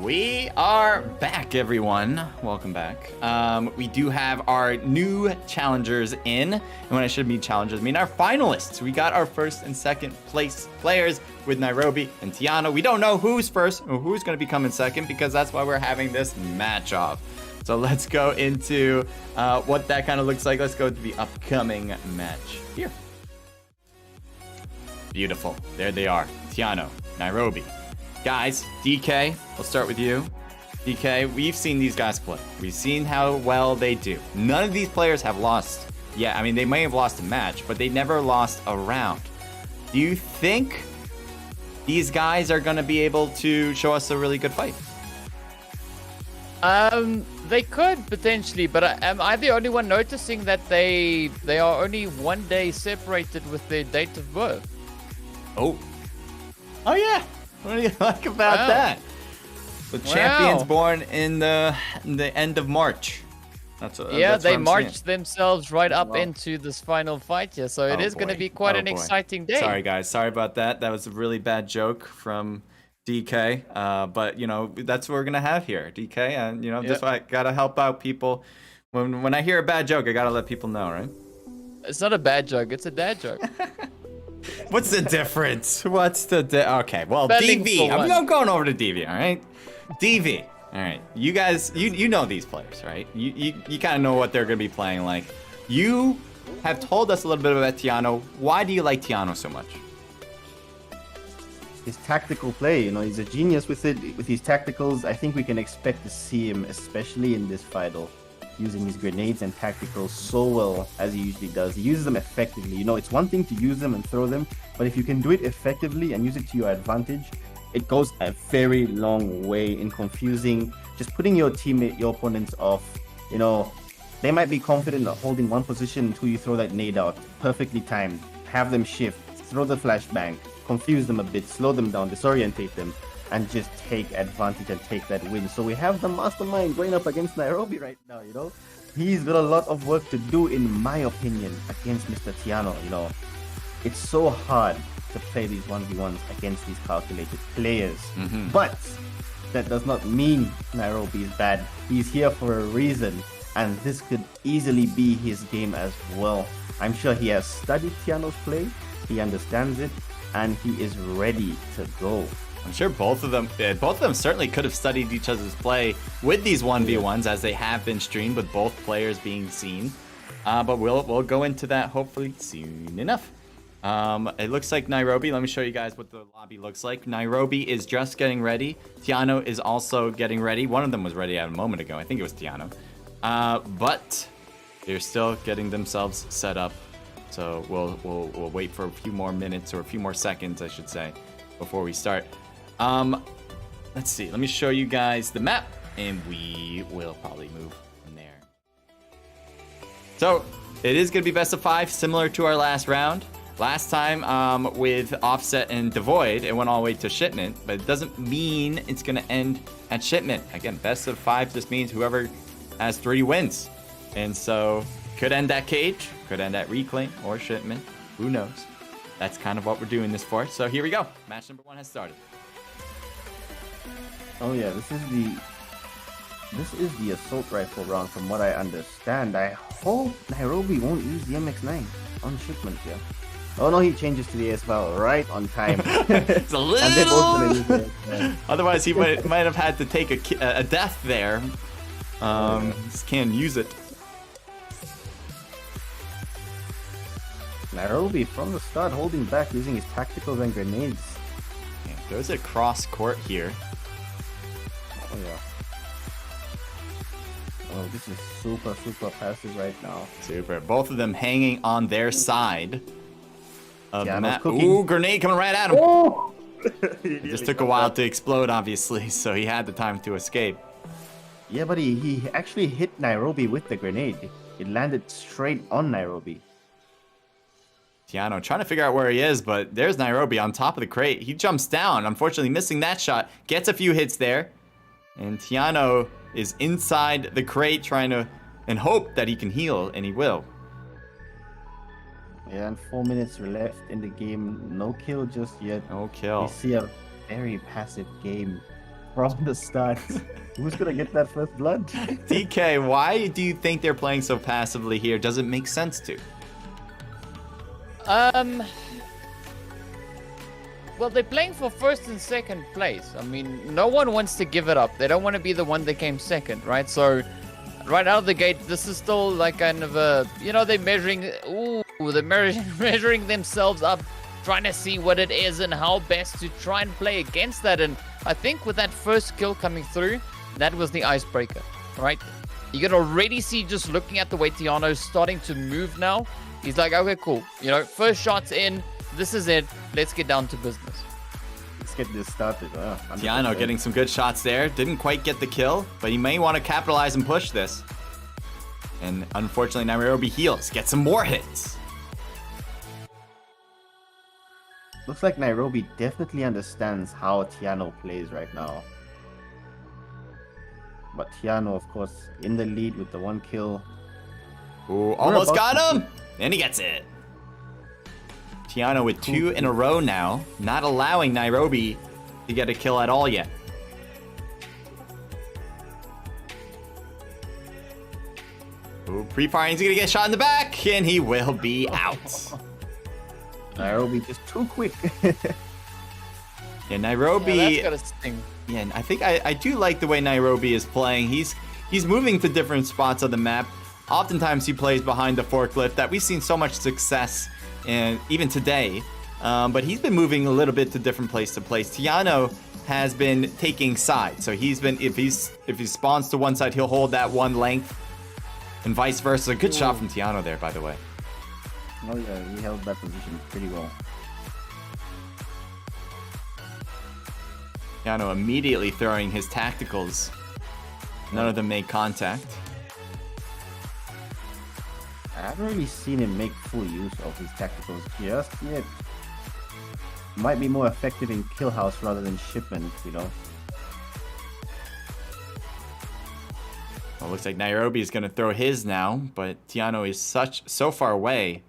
We are back, everyone. Welcome back. We do have our new challengers in. And when I should mean challengers, I mean our finalists. We got our first and second place players with Nairobi and Tiano. We don't know who's first or who's going to be coming second because that's why we're having this match off. So let's go into what that kind of looks like. Let's go to the upcoming match here. Beautiful. There they are. Tiano, Nairobi. Guys, DK, we'll start with you. DK, we've seen these guys play. We've seen how well they do. None of these players have lost. Yeah, I mean, they may have lost a match, but they never lost a round. Do you think these guys are going to be able to show us a really good fight? They could potentially, but am I the only one noticing that they are only 1 day separated with their date of birth? Oh yeah. What do you like about that? The champion's born in the end of March. That's they marched themselves right up into this final fight here, so it is going to be quite an exciting day. Sorry, guys. Sorry about that. That was a really bad joke from DK. But you know that's what we're gonna have here, DK, and you know that's why I gotta help out people. When I hear a bad joke, I gotta let people know, right? It's not a bad joke. It's a dad joke. What's the difference? Okay, well, Spelling DV. I'm going over to DV, all right? DV. All right. You guys, you know these players, right? You kind of know what they're going to be playing like. You have told us a little bit about Tiano. Why do you like Tiano so much? His tactical play, you know, he's a genius with it. With his tacticals, I think we can expect to see him, especially in this final, using his grenades and tacticals so well as he usually does. He uses them effectively. You know, it's one thing to use them and throw them, but if you can do it effectively and use it to your advantage, it goes a very long way in confusing, just putting your teammate, your opponents off. You know, they might be confident of holding one position until you throw that nade out, perfectly timed, have them shift, throw the flashbang, confuse them a bit, slow them down, disorientate them, and just take advantage and take that win. So we have the mastermind going up against Nairobi right now, you know. He's got a lot of work to do, in my opinion, against Mr. Tiano, you know. It's so hard to play these 1v1s against these calculated players. But that does not mean Nairobi is bad. He's here for a reason, and this could easily be his game as well. I'm sure he has studied Tiano's play, he understands it, and he is ready to go. I'm sure both of them certainly could have studied each other's play with these 1v1s as they have been streamed with both players being seen. But we'll go into that hopefully soon enough. It looks like Nairobi. Let me show you guys what the lobby looks like. Nairobi is just getting ready. Tiano is also getting ready. One of them was ready a moment ago. I think it was Tiano. But they're still getting themselves set up. So we'll wait for a few more minutes, or a few more seconds, I should say, before we start. Let's see. Let me show you guys the map, and we will probably move from there. So it is going to be best of 5, similar to our last round. Last time with Offset and Devoid, it went all the way to Shipment, but it doesn't mean it's going to end at Shipment. Again, best of 5 just means whoever has 3 wins. And so could end at Cage, could end at Reclaim or Shipment. Who knows? That's kind of what we're doing this for. So here we go. Match number 1 has started. Oh yeah, this is the assault rifle round from what I understand. I hope Nairobi won't use the MX9 on Shipment here. Oh no, he changes to the ASVAL right on time. It's a little... Otherwise, he might have had to take a death there. Just can't use it. Nairobi from the start holding back, using his tacticals and grenades. Yeah, there's a cross court here. Oh yeah. Oh, this is super passive right now. Super. Both of them hanging on their side of the map. Cooking. Ooh, grenade coming right at him. Oh! It just took a while to explode, obviously, so he had the time to escape. Yeah, but he actually hit Nairobi with the grenade. It landed straight on Nairobi. Tiano trying to figure out where he is, but there's Nairobi on top of the crate. He jumps down, unfortunately missing that shot. Gets a few hits there. And Tiano is inside the crate trying to and hope that he can heal, and he will. Yeah, and 4 minutes left in the game. No kill just yet. No kill. We see a very passive game from the start. Who's gonna get that first blood? DK, why do you think they're playing so passively here? Does it make sense to? Well, they're playing for first and second place. I mean, no one wants to give it up. They don't want to be the one that came second, right? So, right out of the gate, this is still like kind of a, they're measuring, they're measuring themselves up, trying to see what it is and how best to try and play against that. And I think with that first kill coming through, that was the icebreaker, right? You can already see, just looking at the way Tiano's starting to move now. He's like, okay, cool. First shot's in. This is it. Let's get down to business. Let's get this started. Tiano getting some good shots there. Didn't quite get the kill, but he may want to capitalize and push this. And unfortunately, Nairobi heals. Get some more hits. Looks like Nairobi definitely understands how Tiano plays right now. But Tiano, of course, in the lead with the 1 kill. Ooh, almost got him! And he gets it. Tiano with 2 in a row now, not allowing Nairobi to get a kill at all yet. Ooh, pre-firing, he's gonna get shot in the back, and he will be out. Nairobi just too quick. Yeah, Nairobi. Yeah, that's gotta sting. Yeah, and I think I do like the way Nairobi is playing. He's moving to different spots of the map. Oftentimes he plays behind the forklift that we've seen so much success in even today. But he's been moving a little bit to different place to place. Tiano has been taking sides. So he's been, if he spawns to one side, he'll hold that one length and vice versa. Good shot from Tiano there, by the way. Oh yeah, he held that position pretty well. Tiano immediately throwing his tacticals. None of them made contact. I haven't really seen him make full use of his tacticals just yet. Might be more effective in kill house rather than shipment, Well, looks like Nairobi is going to throw his now, but Tiano is so far away.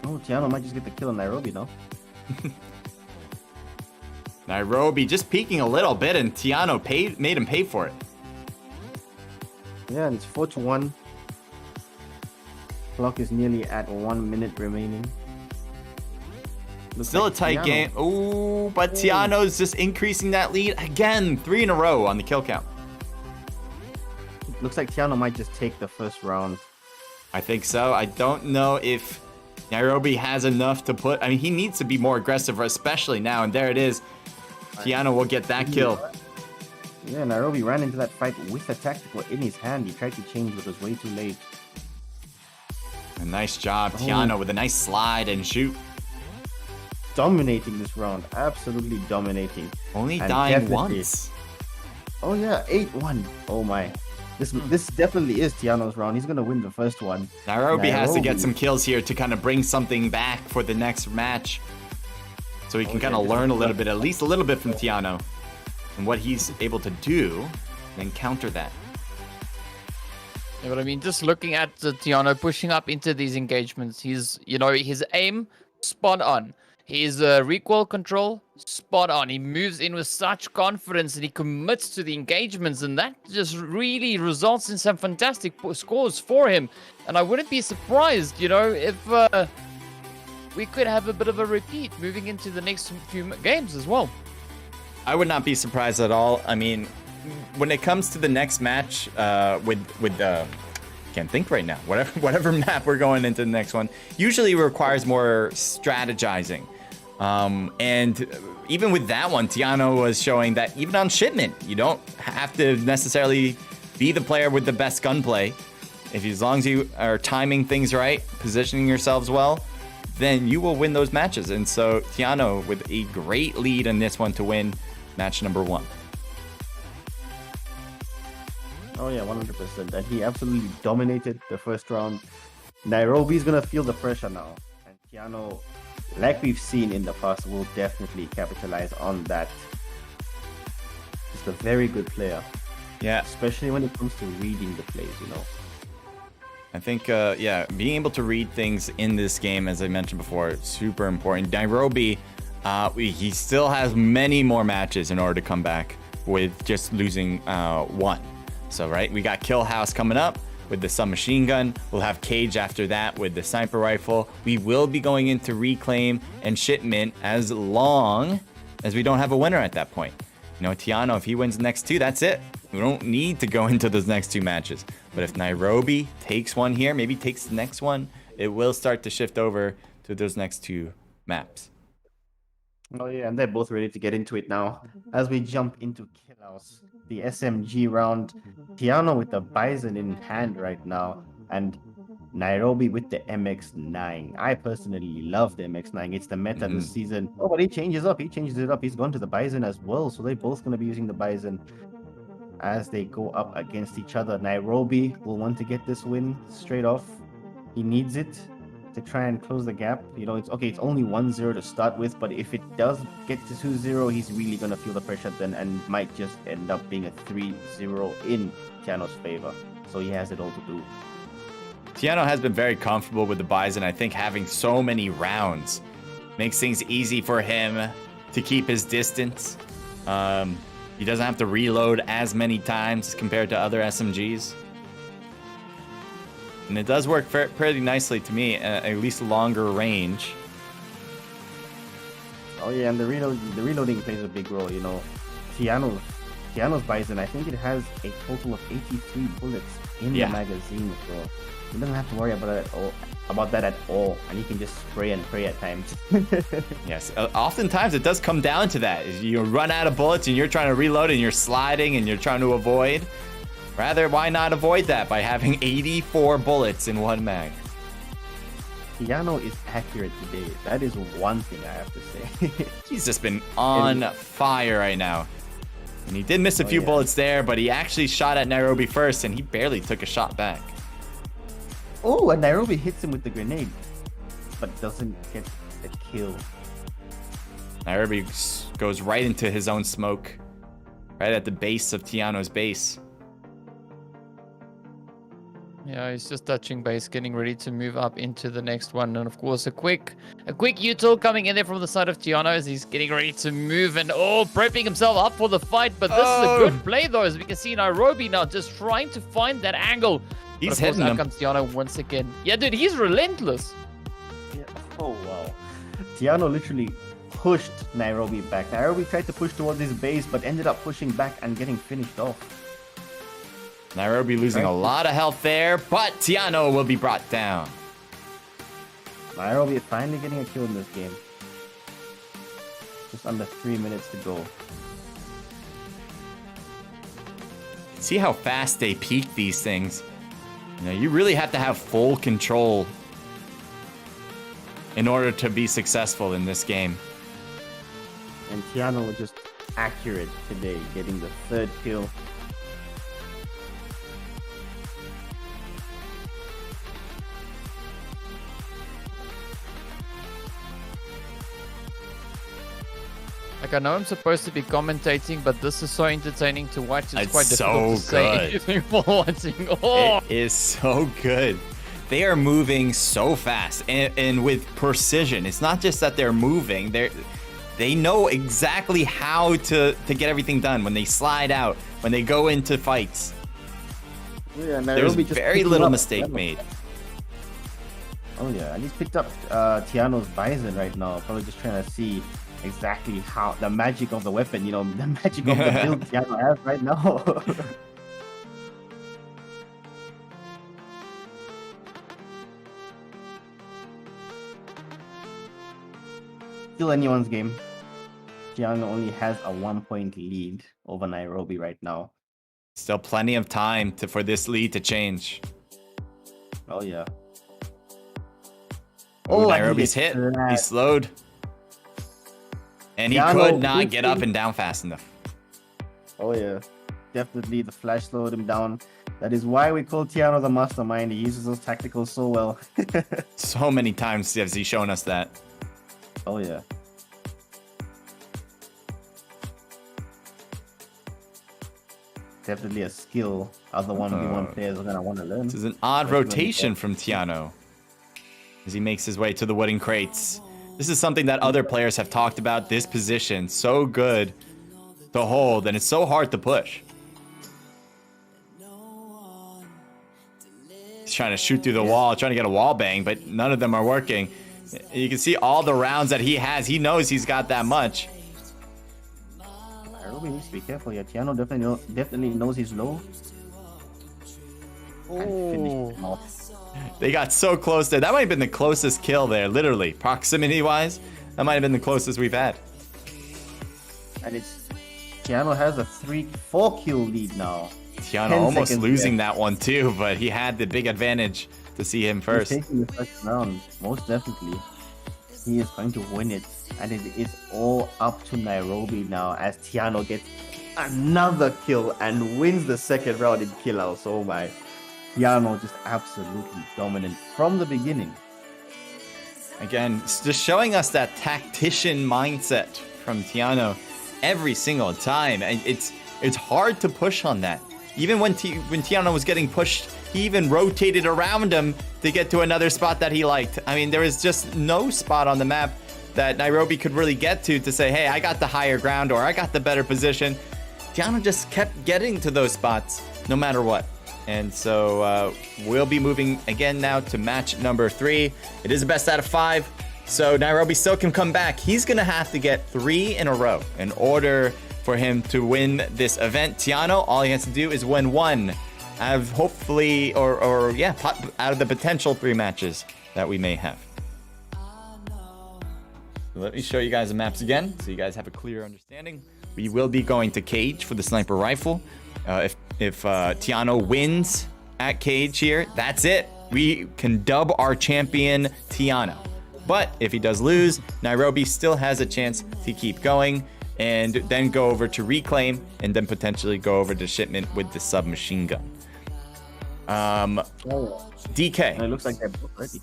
Oh, Tiano might just get the kill on Nairobi, no? Nairobi just peeking a little bit, and Tiano made him pay for it. Yeah, and it's 4-1. Clock is nearly at 1 minute remaining. Still a tight game. Ooh, but Tiano's just increasing that lead again. 3 in a row on the kill count. Looks like Tiano might just take the first round. I think so. I don't know if Nairobi has enough to put. I mean, he needs to be more aggressive, especially now. And there it is. Tiano will get that kill. Yeah, Nairobi ran into that fight with a tactical in his hand. He tried to change, but was way too late. A nice job, Tiano, with a nice slide and shoot. Dominating this round. Absolutely dominating. Only dying once. Oh yeah, 8-1. Oh my. This definitely is Tiano's round. He's going to win the first one. Nairobi has to get some kills here to kind of bring something back for the next match. So he can kind of learn a little bit, at least a little bit from Tiano. And what he's able to do, and counter that. Yeah, but I mean, just looking at Tiano pushing up into these engagements, his aim, spot on. His recoil control, spot on. He moves in with such confidence and he commits to the engagements, and that just really results in some fantastic scores for him. And I wouldn't be surprised, if we could have a bit of a repeat moving into the next few games as well. I would not be surprised at all. I mean, when it comes to the next match with can't think right now. Whatever map we're going into the next one usually requires more strategizing. And even with that one, Tiano was showing that even on Shipment, you don't have to necessarily be the player with the best gunplay. As long as you are timing things right, positioning yourselves well, then you will win those matches. And so Tiano with a great lead in this one to win match number 1. Oh yeah, 100%. And he absolutely dominated the first round. Nairobi's gonna feel the pressure now. And Tiano, like we've seen in the past, will definitely capitalize on that. He's a very good player. Yeah. Especially when it comes to reading the plays, I think, being able to read things in this game, as I mentioned before, super important. Nairobi He still has many more matches in order to come back with just losing one. So, right, we got Kill House coming up with the submachine gun. We'll have Cage after that with the sniper rifle. We will be going into Reclaim and Shipment as long as we don't have a winner at that point. You know, Tiano, if he wins the next two, that's it. We don't need to go into those next two matches. But if Nairobi takes one here, maybe takes the next one, it will start to shift over to those next two maps. Oh yeah, and they're both ready to get into it now. As we jump into Kill House, the SMG round, Tiano with the Bison in hand right now, and Nairobi with the MX-9. I personally love the MX-9. It's the meta this season. Oh, but he changes up. He changes it up. He's gone to the Bison as well, so they're both going to be using the Bison as they go up against each other. Nairobi will want to get this win straight off. He needs it to try and close the gap. You know, it's okay, it's only 1-0 to start with, but if it does get to 2-0, he's really going to feel the pressure then and might just end up being a 3-0 in Tiano's favor. So he has it all to do. Tiano has been very comfortable with the Bison. I think having so many rounds makes things easy for him to keep his distance. He doesn't have to reload as many times compared to other SMGs. And it does work pretty nicely to me, at least longer range. Oh yeah, and the reloading plays a big role, you know. Tiano's Bison, I think it has a total of 83 bullets in the magazine, so he doesn't have to worry about that at all, and he can just spray and pray at times. Yes, oftentimes it does come down to that. You run out of bullets and you're trying to reload and you're sliding and you're trying to avoid. Rather, why not avoid that by having 84 bullets in one mag? Tiano is accurate today. That is one thing I have to say. He's just been on fire right now. And he did miss a few bullets there, but he actually shot at Nairobi first, and he barely took a shot back. Oh, and Nairobi hits him with the grenade, but doesn't get the kill. Nairobi goes right into his own smoke, right at the base of Tiano's base. Yeah, he's just touching base, getting ready to move up into the next one. And of course, a quick util coming in there from the side of Tiano as he's getting ready to move and prepping himself up for the fight. But this is a good play though, as we can see Nairobi now just trying to find that angle. He's hitting him. Comes Tiano once again. Yeah, dude, he's relentless. Yeah. Oh wow. Tiano literally pushed Nairobi back. Nairobi tried to push towards his base, but ended up pushing back and getting finished off. Nairobi losing a lot of health there, but Tiano will be brought down. Nairobi is finally getting a kill in this game. Just under 3 minutes to go. See how fast they peak these things. You know, you really have to have full control in order to be successful in this game. And Tiano was just accurate today, getting the third kill. Like, I know I'm supposed to be commentating, but this is so entertaining to watch. It's quite so difficult to say good. anything while watching. Oh! It is so good. They are moving so fast and with precision. It's not just that they're moving. They know exactly how to get everything done when they slide out, when they go into fights. Yeah, there's very little mistake made. Oh yeah, and he's picked up Tiano's Bison right now. Probably just trying to see exactly how the magic of the weapon, you know, the magic of the build Tiano has right now. Still anyone's game. Tiano only has a 1-point lead over Nairobi right now. Still plenty of time for this lead to change. Oh yeah. Oh, Nairobi's hit. He's slowed. And he could not get up and down fast enough. Oh yeah. Definitely the flash slowed him down. That is why we call Tiano the mastermind. He uses those tacticals so well. So many times has he shown us that. Oh yeah. Definitely a skill other 1v1 players are gonna want to learn. This is an odd rotation from Tiano as he makes his way to the wooden crates. This is something that other players have talked about. This position, so good to hold, and it's so hard to push. He's trying to shoot through the wall, trying to get a wall bang, but none of them are working. You can see all the rounds that he has. He knows he's got that much. Nairobi needs to be careful here. Tiano definitely knows he's low. Oh. They got so close there. That might have been the closest kill there, literally. Proximity-wise, that might have been the closest we've had. And it's Tiano has a 4 kill lead now. Tiano almost losing that one too, but he had the big advantage to see him first. He's taking the first round, most definitely. He is going to win it, and it is all up to Nairobi now as Tiano gets another kill and wins the second round in kill outs. Oh my. Tiano just absolutely dominant from the beginning. Again, it's just showing us that tactician mindset from Tiano every single time. And it's hard to push on that. Even when Tiano was getting pushed, he even rotated around him to get to another spot that he liked. I mean, there was just no spot on the map that Nairobi could really get to say, hey, I got the higher ground or I got the better position. Tiano just kept getting to those spots no matter what. And so we'll be moving again now to match number 3. It is a best out of 5. So Nairobi still can come back. He's going to have to get 3 in a row in order for him to win this event. Tiano, all he has to do is win 1 out of hopefully, out of the potential 3 matches that we may have. So let me show you guys the maps again so you guys have a clear understanding. We will be going to Cage for the sniper rifle. If Tiano wins at Cage here, that's it. We can dub our champion Tiano. But if he does lose, Nairobi still has a chance to keep going and then go over to Reclaim and then potentially go over to Shipment with the submachine gun. DK. It looks like they're both ready.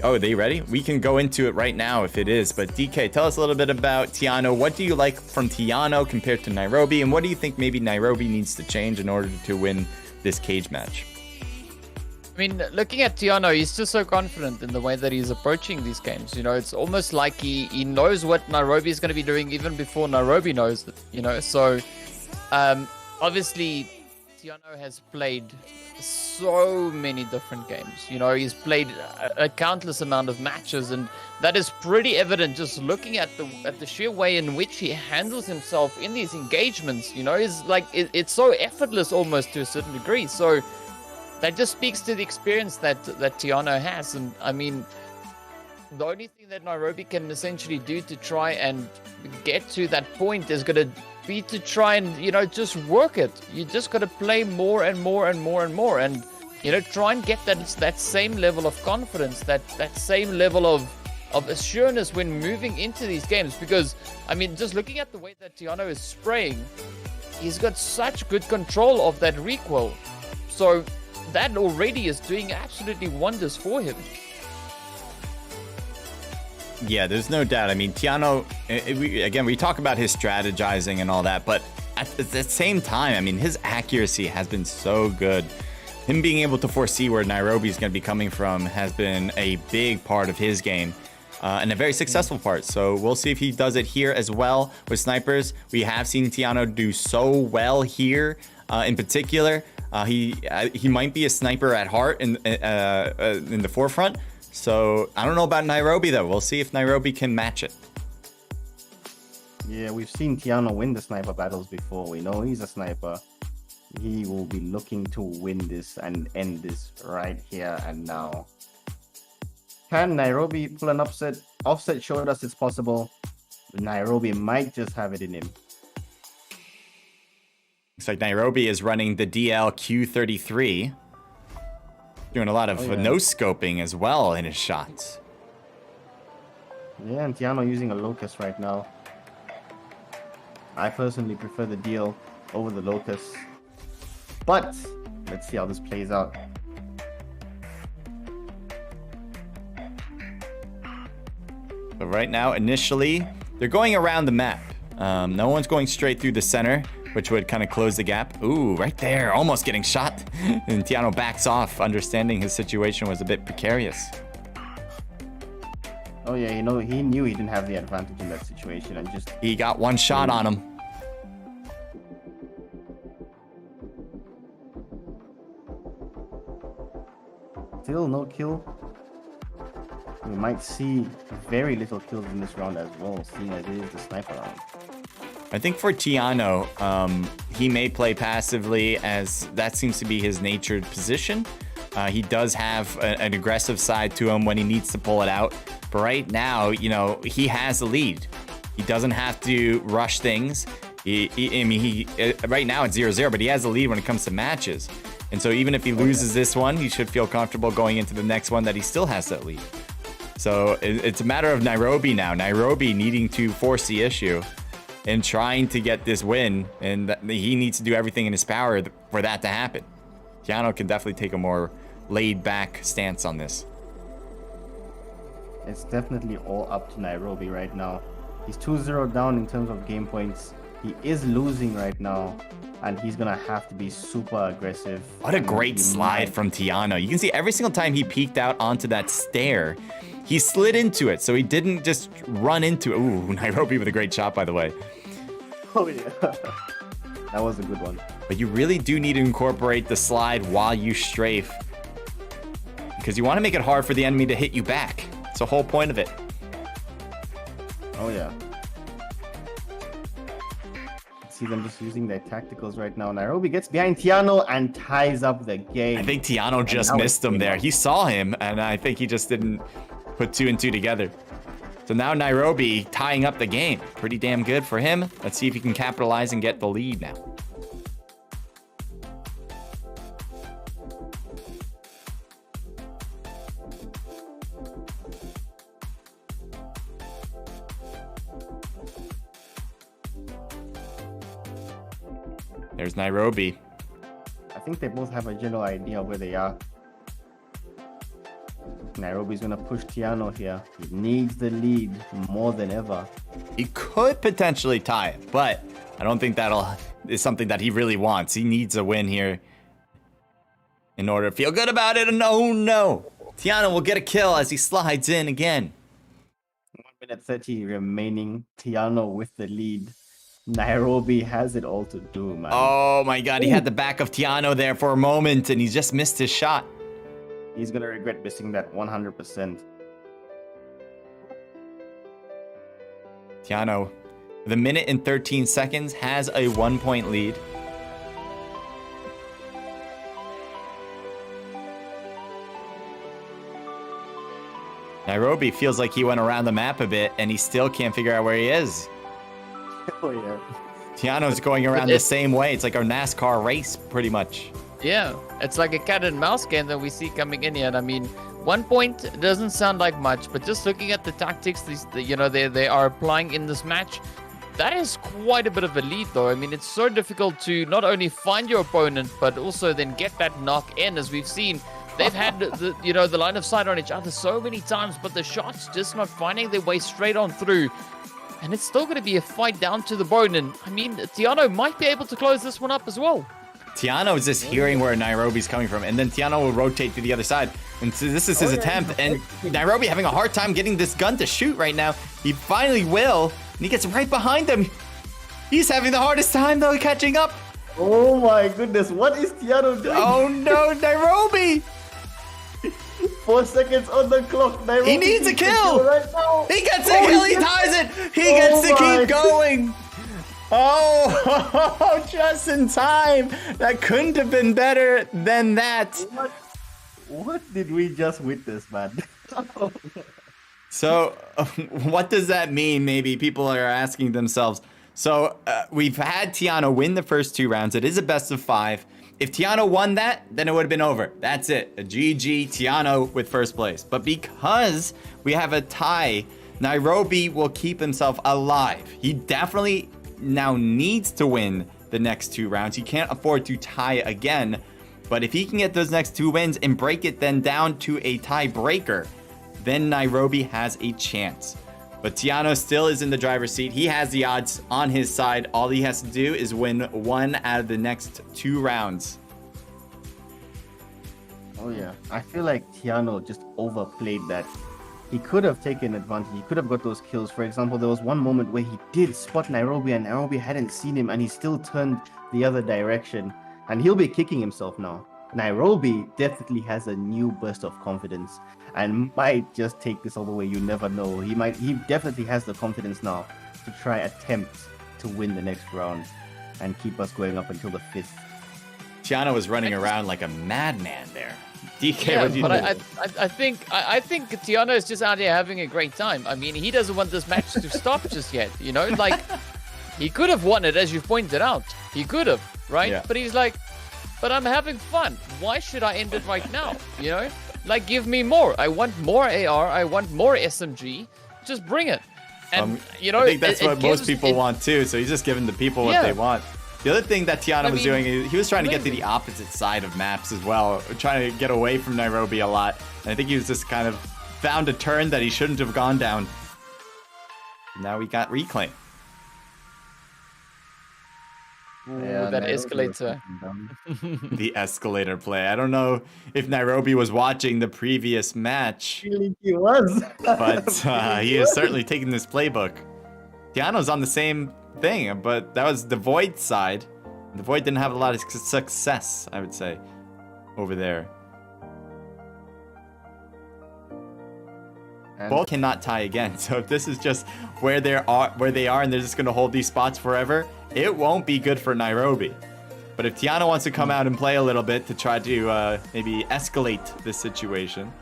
Are they ready? We can go into it right now if it is. But DK, tell us a little bit about Tiano. What do you like from Tiano compared to Nairobi? And what do you think maybe Nairobi needs to change in order to win this Cage match? I mean, looking at Tiano, he's just so confident in the way that he's approaching these games. You know, it's almost like he knows what Nairobi is going to be doing even before Nairobi knows it, you know. So, obviously, Tiano has played so many different games. You know, he's played a countless amount of matches, and that is pretty evident just looking at the sheer way in which he handles himself in these engagements. You know, it's like it's so effortless almost to a certain degree. So that just speaks to the experience that Tiano has. And I mean, the only thing that Nairobi can essentially do to try and get to that point is going to be to try and, you know, just work it. You just got to play more and more and more and more, and, you know, try and get that same level of confidence, that same level of assurance when moving into these games. Because I mean, just looking at the way that Tiano is spraying, he's got such good control of that recoil. So that already is doing absolutely wonders for him. Yeah, there's no doubt. I mean, Tiano, we talk about his strategizing and all that, but at the same time, I mean, his accuracy has been so good. Him being able to foresee where Nairobi is going to be coming from has been a big part of his game, and a very successful part. So we'll see if he does it here as well with snipers. We have seen Tiano do so well here, in particular. He might be a sniper at heart in the forefront. So I don't know about Nairobi though. We'll see if Nairobi can match it. Yeah, we've seen Tiano win the sniper battles before. We know he's a sniper. He will be looking to win this and end this right here and now. Can Nairobi pull an upset? Offset showed us it's possible. Nairobi might just have it in him. Looks like Nairobi is running the DL Q33. Doing a lot of no-scoping as well in his shots. Yeah, and Tiano using a Locust right now. I personally prefer the DL over the Locust. But let's see how this plays out. But right now, initially, they're going around the map. No one's going straight through the center, which would kind of close the gap. Ooh, right there, almost getting shot. And Tiano backs off, understanding his situation was a bit precarious. Oh yeah, he knew he didn't have the advantage in that situation and just He got one shot on him. still no kill. We might see very little kills in this round as well, seeing as it is the sniper round. I think for Tiano, he may play passively as that seems to be his natured position. He does have an aggressive side to him when he needs to pull it out. But right now, you know, he has the lead. He doesn't have to rush things. Right now it's 0-0, but he has the lead when it comes to matches. And so even if he loses this one, he should feel comfortable going into the next one that he still has that lead. So it's a matter of Nairobi now. Nairobi needing to force the issue and trying to get this win. And he needs to do everything in his power for that to happen. Tiano can definitely take a more laid-back stance on this. It's definitely all up to Nairobi right now. He's 2-0 down in terms of game points. He is losing right now, and he's gonna have to be super aggressive. What a great slide from Tiano. You can see every single time he peeked out onto that stair, he slid into it, so he didn't just run into it. Ooh, Nairobi with a great shot, by the way. Oh yeah, that was a good one. But you really do need to incorporate the slide while you strafe, because you want to make it hard for the enemy to hit you back. It's the whole point of it. Oh yeah. See them just using their tacticals right now. Nairobi gets behind Tiano and ties up the game. I think Tiano just missed him there. He saw him, and I think he just didn't put 2 and 2 together. So now Nairobi tying up the game. Pretty damn good for him. Let's see if he can capitalize and get the lead now. There's Nairobi. I think they both have a general idea of where they are. Nairobi's gonna push Tiano here. He needs the lead more than ever. He could potentially tie it, but I don't think is something that he really wants. He needs a win here in order to feel good about it. And oh no, Tiano will get a kill as he slides in again. 1 minute 30 remaining. Tiano with the lead. Nairobi has it all to do, man. Oh my god, he had the back of Tiano there for a moment and he just missed his shot. He's gonna regret missing that 100%. Tiano, with 1 minute and 13 seconds, has a 1-point lead. Nairobi feels like he went around the map a bit and he still can't figure out where he is. Oh yeah. Tiano's going around the same way. It's like a NASCAR race, pretty much. Yeah, it's like a cat and mouse game that we see coming in here. I mean, 1 point doesn't sound like much, but just looking at the tactics they are applying in this match, that is quite a bit of a lead, though. I mean, it's so difficult to not only find your opponent, but also then get that knock in, as we've seen. They've had the line of sight on each other so many times, but the shots just not finding their way straight on through. And it's still going to be a fight down to the bone. And I mean, Tiano might be able to close this one up as well. Tiano is just hearing where Nairobi's coming from, and then Tiano will rotate to the other side. And so this is his attempt, and Nairobi having a hard time getting this gun to shoot right now. He finally will, and he gets right behind him. He's having the hardest time, though, catching up. Oh my goodness, what is Tiano doing? Oh no, Nairobi! 4 seconds on the clock. Nairobi He needs a kill! Right now. He gets a kill, he ties it! He gets to keep going! Oh, just in time! That couldn't have been better than that. What did we just witness, man? So, what does that mean? Maybe people are asking themselves. So, we've had Tiano win the first 2 rounds. It is a best of 5. If Tiano won that, then it would have been over. That's it. A GG, Tiano with first place. But because we have a tie, Nairobi will keep himself alive. He definitely now needs to win the next 2 rounds. He can't afford to tie again. But if he can get those next 2 wins and break it then down to a tiebreaker, then Nairobi has a chance. But Tiano still is in the driver's seat. He has the odds on his side. All he has to do is win 1 out of the next 2 rounds. Oh yeah, I feel like Tiano just overplayed that he could have taken advantage. He could have got those kills. For example, there was one moment where he did spot Nairobi and Nairobi hadn't seen him and he still turned the other direction. And he'll be kicking himself now. Nairobi definitely has a new burst of confidence and might just take this all the way. You never know. He definitely has the confidence now to try attempt to win the next round and keep us going up until the 5th. Tiano was running around like a madman there. DK, Yeah, what do you but think? I think Tiano is just out here having a great time. I mean, he doesn't want this match to stop just yet. You know, like he could have won it, as you pointed out. He could have, right? Yeah. But he's like, but I'm having fun. Why should I end it right now? You know, like give me more. I want more AR. I want more SMG. Just bring it. And you know, I think that's it what most gives- people it- want too. So he's just giving the people what Yeah. they want. The other thing that Tiano was mean, doing is he was trying to get to amazing. the opposite side of maps as well, trying to get away from Nairobi a lot. And I think he was just kind of found a turn that he shouldn't have gone down. Now we got reclaim. Ooh, Yeah, that Nairobi was escalator. fucking dumb. The escalator play. I don't know if Nairobi was watching the previous match, Really, he was. but he is certainly taking this playbook. Tiano's on the same thing, but that was Devoid's side. Devoid didn't have a lot of success, I would say, over there. And Both cannot tie again. So if this is just where they are, and they're just going to hold these spots forever, it won't be good for Nairobi. But if Tiano wants to come out and play a little bit to try to maybe escalate this situation,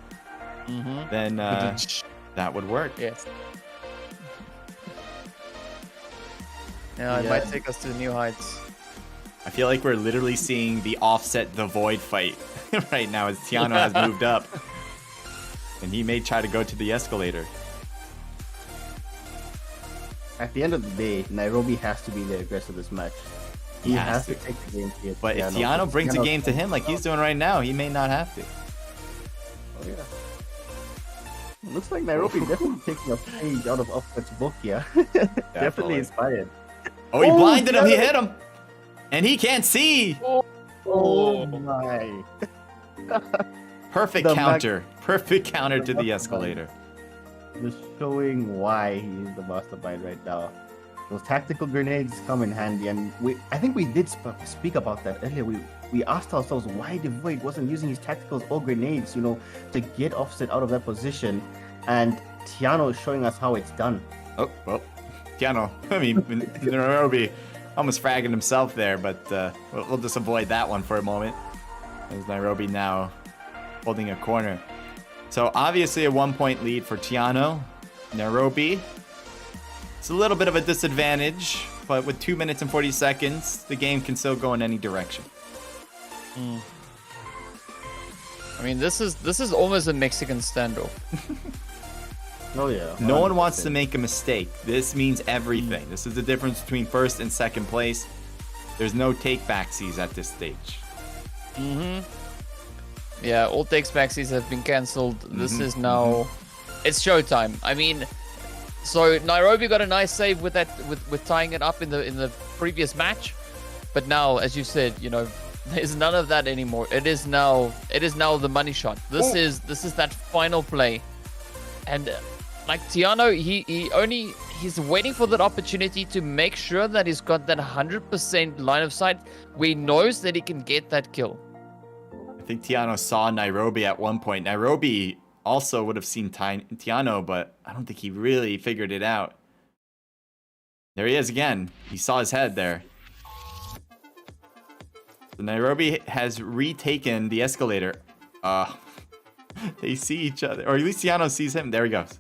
then that would work. Yes. Yeah, it might take us to new heights. I feel like we're literally seeing the offset Devoid fight right now as Tiano has moved up. And he may try to go to the escalator. at the end of the day, Nairobi has to be the aggressor of this match. He has to take the game to But if Tiano brings a game to him like he's doing right now, he may not have to. Oh, yeah. Looks like Nairobi definitely taking a page out of Offset's book here. Definitely inspired. Oh, he Oh, blinded him. He yeah. hit him. And he can't see. Oh my. Perfect The counter. Perfect counter to the escalator. Just showing why he is the mastermind right now. Those tactical grenades come in handy, and I think we did speak about that earlier. We asked ourselves why Devoid wasn't using his tacticals or grenades, to get Offset out of that position, and Tiano is showing us how it's done. Oh, well, Tiano, Nairobi almost fragging himself there, but we'll just avoid that one for a moment. As Nairobi now holding a corner. So obviously a 1-point lead for Tiano. Nairobi, it's a little bit of a disadvantage, but with 2 minutes and 40 seconds, the game can still go in any direction. I mean, this is almost a Mexican standoff. Oh yeah. No one wants to make a mistake. This means everything. This is the difference between first and second place. There's no take-backsies at this stage. Yeah, all takes backsies have been cancelled. This is now, it's showtime. I mean, so Nairobi got a nice save with that, with tying it up in the previous match, but now, as you said, there's none of that anymore. It is now the money shot. This is that final play, and like Tiano, he's waiting for that opportunity to make sure that he's got that 100% line of sight where he knows that he can get that kill. I think Tiano saw Nairobi at one point. Nairobi also would have seen Tiano, but I don't think he really figured it out. There he is again. He saw his head there. So Nairobi has retaken the escalator. They see each other, or at least Tiano sees him. There he goes.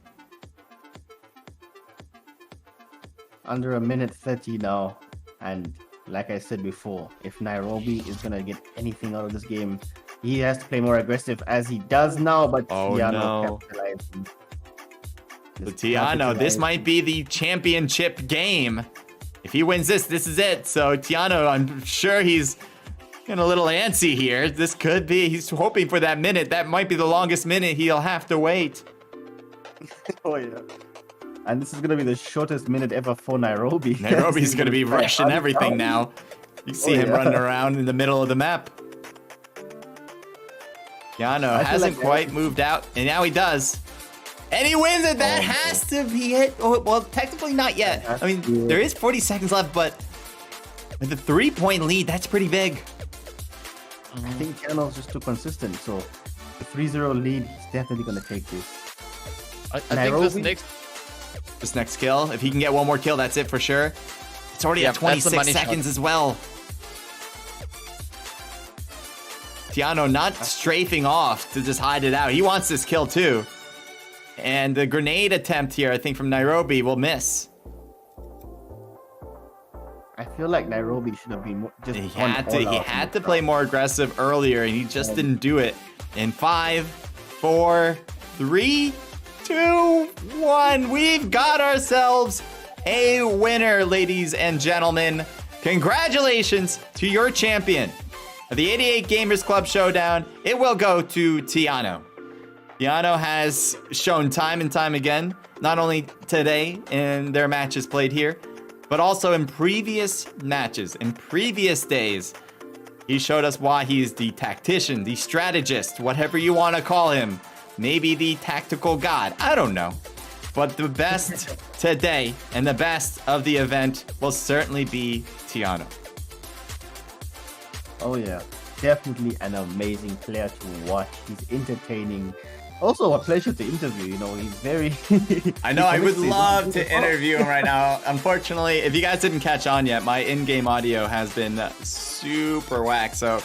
Under a minute 30 now, and like I said before, if Nairobi is gonna get anything out of this game, he has to play more aggressive as he does now. But Tiano no. capitalizing. So Tiano, this might be the championship game. If he wins this is it. So Tiano, I'm sure he's getting a little antsy here. This could be, he's hoping for that minute. That might be the longest minute he'll have to wait. Oh yeah. And this is gonna be the shortest minute ever for Nairobi. Nairobi's going to be rushing everything now. You see him running around in the middle of the map. Tiano hasn't quite moved out, and now he does. And he wins it. That has to be it. Oh, well, technically not yet. I mean, there is 40 seconds left, but with a 3-point lead, that's pretty big. I think Tiano's just too consistent. So the 3-0 lead, he's definitely going to take this. I think this next kill, if he can get one more kill, that's it for sure. It's already at 26 seconds as well. Tiano not strafing off to just hide it out. He wants this kill too. And the grenade attempt here, I think from Nairobi, will miss. I feel like Nairobi should have been just he had to play more aggressive earlier, and he just didn't do it. In 5, 4, 3, 2, 1, we've got ourselves a winner, ladies and gentlemen. Congratulations to your champion of the 88 Gamers Club Showdown. It will go to Tiano. Tiano has shown time and time again, not only today in their matches played here, but also in previous matches, in previous days. He showed us why he's the tactician, the strategist, whatever you want to call him. Maybe the tactical god, I don't know. But the best today and the best of the event will certainly be Tiano. Oh yeah, definitely an amazing player to watch. He's entertaining. Also a pleasure to interview, you know, he's very... I know, I would love to interview him right now. Unfortunately, if you guys didn't catch on yet, my in-game audio has been super whack, so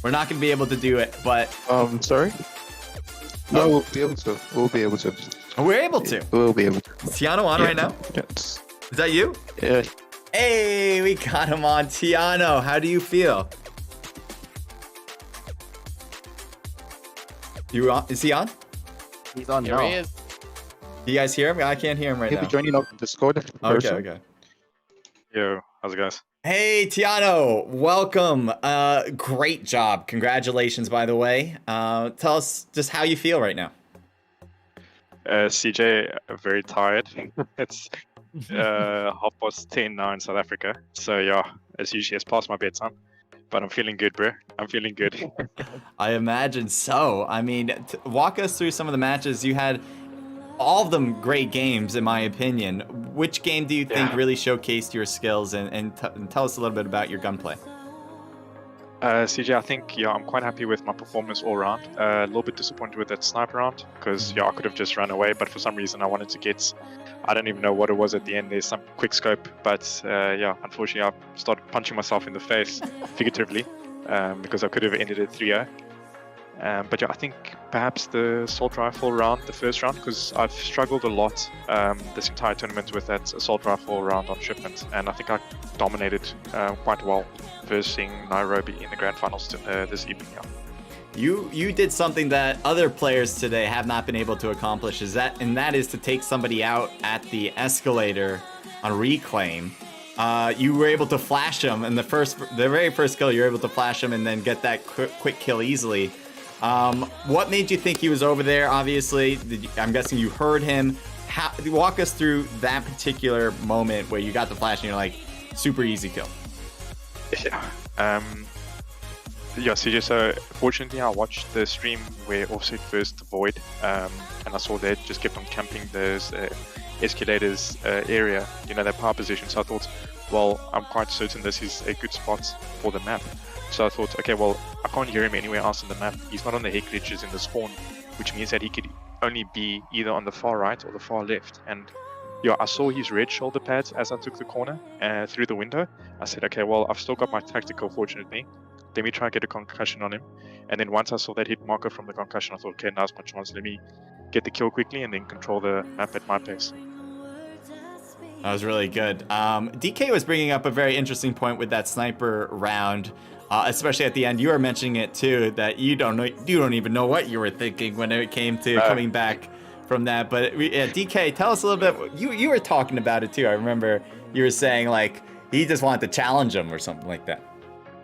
we're not going to be able to do it, but... Sorry? No, we'll be able to. We'll be able to. We're able to? We'll be able to. Is Tiano on right now? Yes. Is that you? Yeah. Hey, we got him on. Tiano, how do you feel? You on? Is he on? He's on Here now. he is. Do you guys hear him? I can't hear him right He'll now. be joining up in Discord. Okay. Yo, how's it guys? Hey, Tiano, welcome. Great job. Congratulations, by the way. Tell us just how you feel right now. CJ, very tired. It's 10:30 now in South Africa. So yeah, as usually, it's past my bedtime. But I'm feeling good, bro. I'm feeling good. I imagine so. I mean, walk us through some of the matches you had. All of them great games, in my opinion. Which game do you think really showcased your skills, and tell us a little bit about your gunplay? CJ, I think I'm quite happy with my performance all around. A little bit disappointed with that sniper round because I could have just run away, but for some reason I wanted to get. I don't even know what it was at the end. There's some quick scope, but unfortunately I started punching myself in the face figuratively because I could have ended it 3-0. But I think perhaps the assault rifle round, the first round, because I've struggled a lot this entire tournament with that assault rifle round on Shipment, and I think I dominated quite well versing Nairobi in the grand finals this evening. You did something that other players today have not been able to accomplish, and that is to take somebody out at the escalator on reclaim. You were able to flash him in the very first kill. You were able to flash him and then get that quick kill easily. What made you think he was over there? Obviously, I'm guessing you heard him. Walk us through that particular moment where you got the flash and you're like, super easy kill. CJ, so fortunately I watched the stream where Offset first Devoid, and I saw they just kept on camping those escalators area, their power position. So I thought, well, I'm quite certain this is a good spot for the map. So I thought, okay, well, I can't hear him anywhere else in the map. He's not on the head glitches in the spawn, which means that he could only be either on the far right or the far left. And I saw his red shoulder pads as I took the corner through the window. I said, okay, well, I've still got my tactical, fortunately. Let me try and get a concussion on him. And then once I saw that hit marker from the concussion, I thought, okay, now's my chance. Let me get the kill quickly and then control the map at my pace. That was really good. DK was bringing up a very interesting point with that sniper round, especially at the end. You were mentioning it too, that you don't even know what you were thinking when it came to coming back from that. But DK, tell us a little bit. You were talking about it too. I remember you were saying like he just wanted to challenge him or something like that.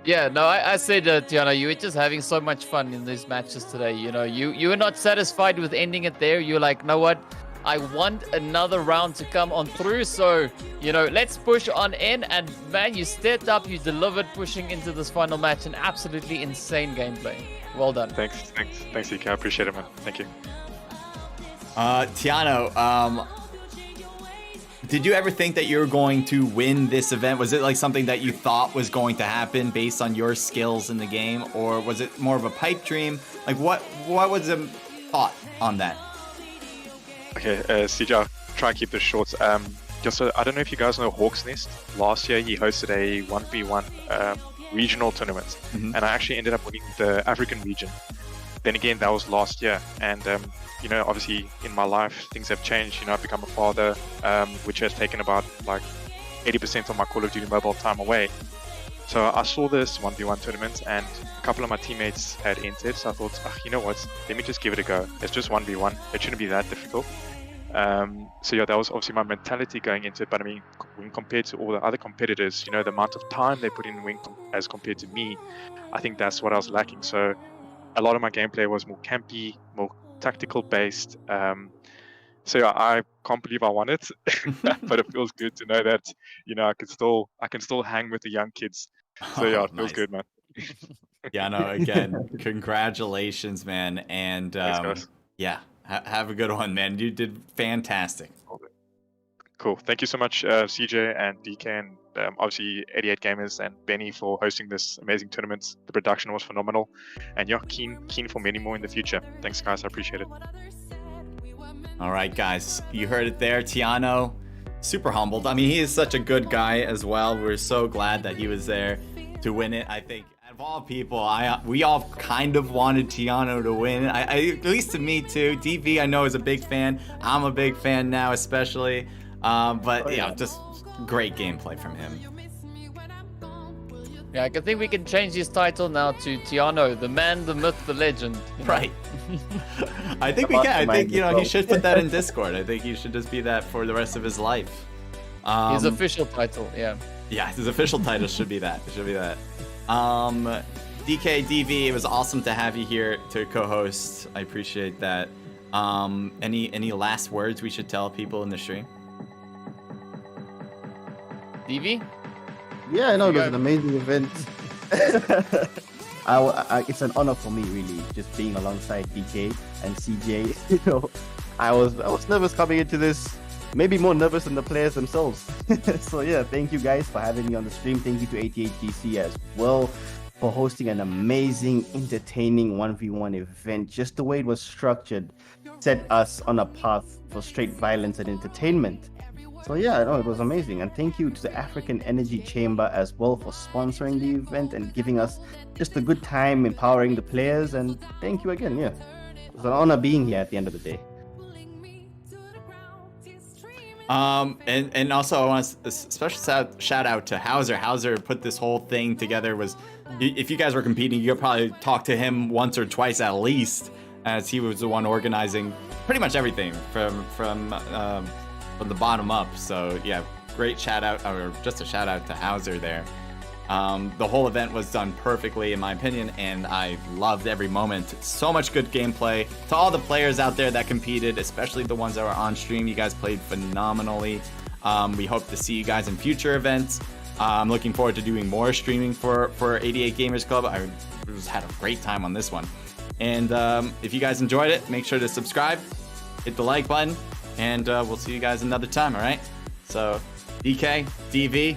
Yeah, no, I said, Tiano, you were just having so much fun in these matches today. You were not satisfied with ending it there. You're like, know what? I want another round to come on through. So, let's push on in. And man, you stepped up, you delivered pushing into this final match. An absolutely insane gameplay. Well done. Thanks, EK. I appreciate it, man. Thank you. Tiano, did you ever think that you were going to win this event? Was it like something that you thought was going to happen based on your skills in the game, or was it more of a pipe dream? Like, what was the thought on that? Okay, CJ, I'll try and keep this short. Just so, I don't know if you guys know Hawk's Nest. Last year, he hosted a 1v1 regional tournament, and I actually ended up winning the African region. Then again, that was last year, and you know, obviously in my life things have changed. You know, I've become a father, which has taken about like 80% of my Call of Duty mobile time away. So I saw this 1v1 tournament, and a couple of my teammates had entered. So I thought, you know what? Let me just give it a go. It's just 1v1. It shouldn't be that difficult. So yeah, that was obviously my mentality going into it. But I mean, when compared to all the other competitors, you know, the amount of time they put in wing as compared to me, I think that's what I was lacking. So a lot of my gameplay was more campy, more tactical based. So yeah, I can't believe I won it, but it feels good to know that, you know, I can still hang with the young kids. So yeah, it feels good, man. Yeah, no, again, congratulations, man. And Thanks, guys. yeah, have a good one, man. You did fantastic. Cool. Thank you so much, CJ and DK, and obviously 88 Gamers and Benny for hosting this amazing tournament. The production was phenomenal, and yeah, keen for many more in the future. Thanks, guys. I appreciate it. All right, guys, you heard it there. Tiano, super humbled. I mean, he is such a good guy as well. We're so glad that he was there to win it. I think out of all people, we all kind of wanted Tiano to win. At least to me too. DV, I know, is a big fan. I'm a big fan now, especially. But yeah, just great gameplay from him. Yeah, I think we can change his title now to Tiano, the man, the myth, the legend. You know? Right. I think we can. I think, you know, he should put that in Discord. I think he should just be that for the rest of his life. His official title, yeah. Yeah, his official title should be that. It should be that. DK, DV, it was awesome to have you here to co-host. I appreciate that. Any last words we should tell people in the stream? DV? Yeah, no, it was an amazing event. It's an honor for me, really, just being alongside DK and CJ. You know, I was nervous coming into this, maybe more nervous than the players themselves. So yeah, thank you guys for having me on the stream. Thank you to 88GC as well for hosting an amazing, entertaining 1v1 event. Just the way it was structured set us on a path for straight violence and entertainment. So yeah, no, it was amazing. And thank you to the African Energy Chamber as well for sponsoring the event and giving us just a good time, empowering the players. And thank you again. Yeah, it was an honor being here at the end of the day. And also I want a special shout out to Hauser. Hauser put this whole thing together. If you guys were competing, you could probably talk to him once or twice at least, as he was the one organizing pretty much everything from the bottom up. So yeah, great shout out, or just a shout out to Hauser there. The whole event was done perfectly in my opinion, and I loved every moment. So much good gameplay. To all the players out there that competed, especially the ones that were on stream, you guys played phenomenally. We hope to see you guys in future events. I'm looking forward to doing more streaming for 88 Gamers Club. I just had a great time on this one. And if you guys enjoyed it, make sure to subscribe, hit the like button, and we'll see you guys another time, all right? So, DK, DV,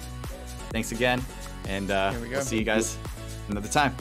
thanks again, and we'll see you guys another time.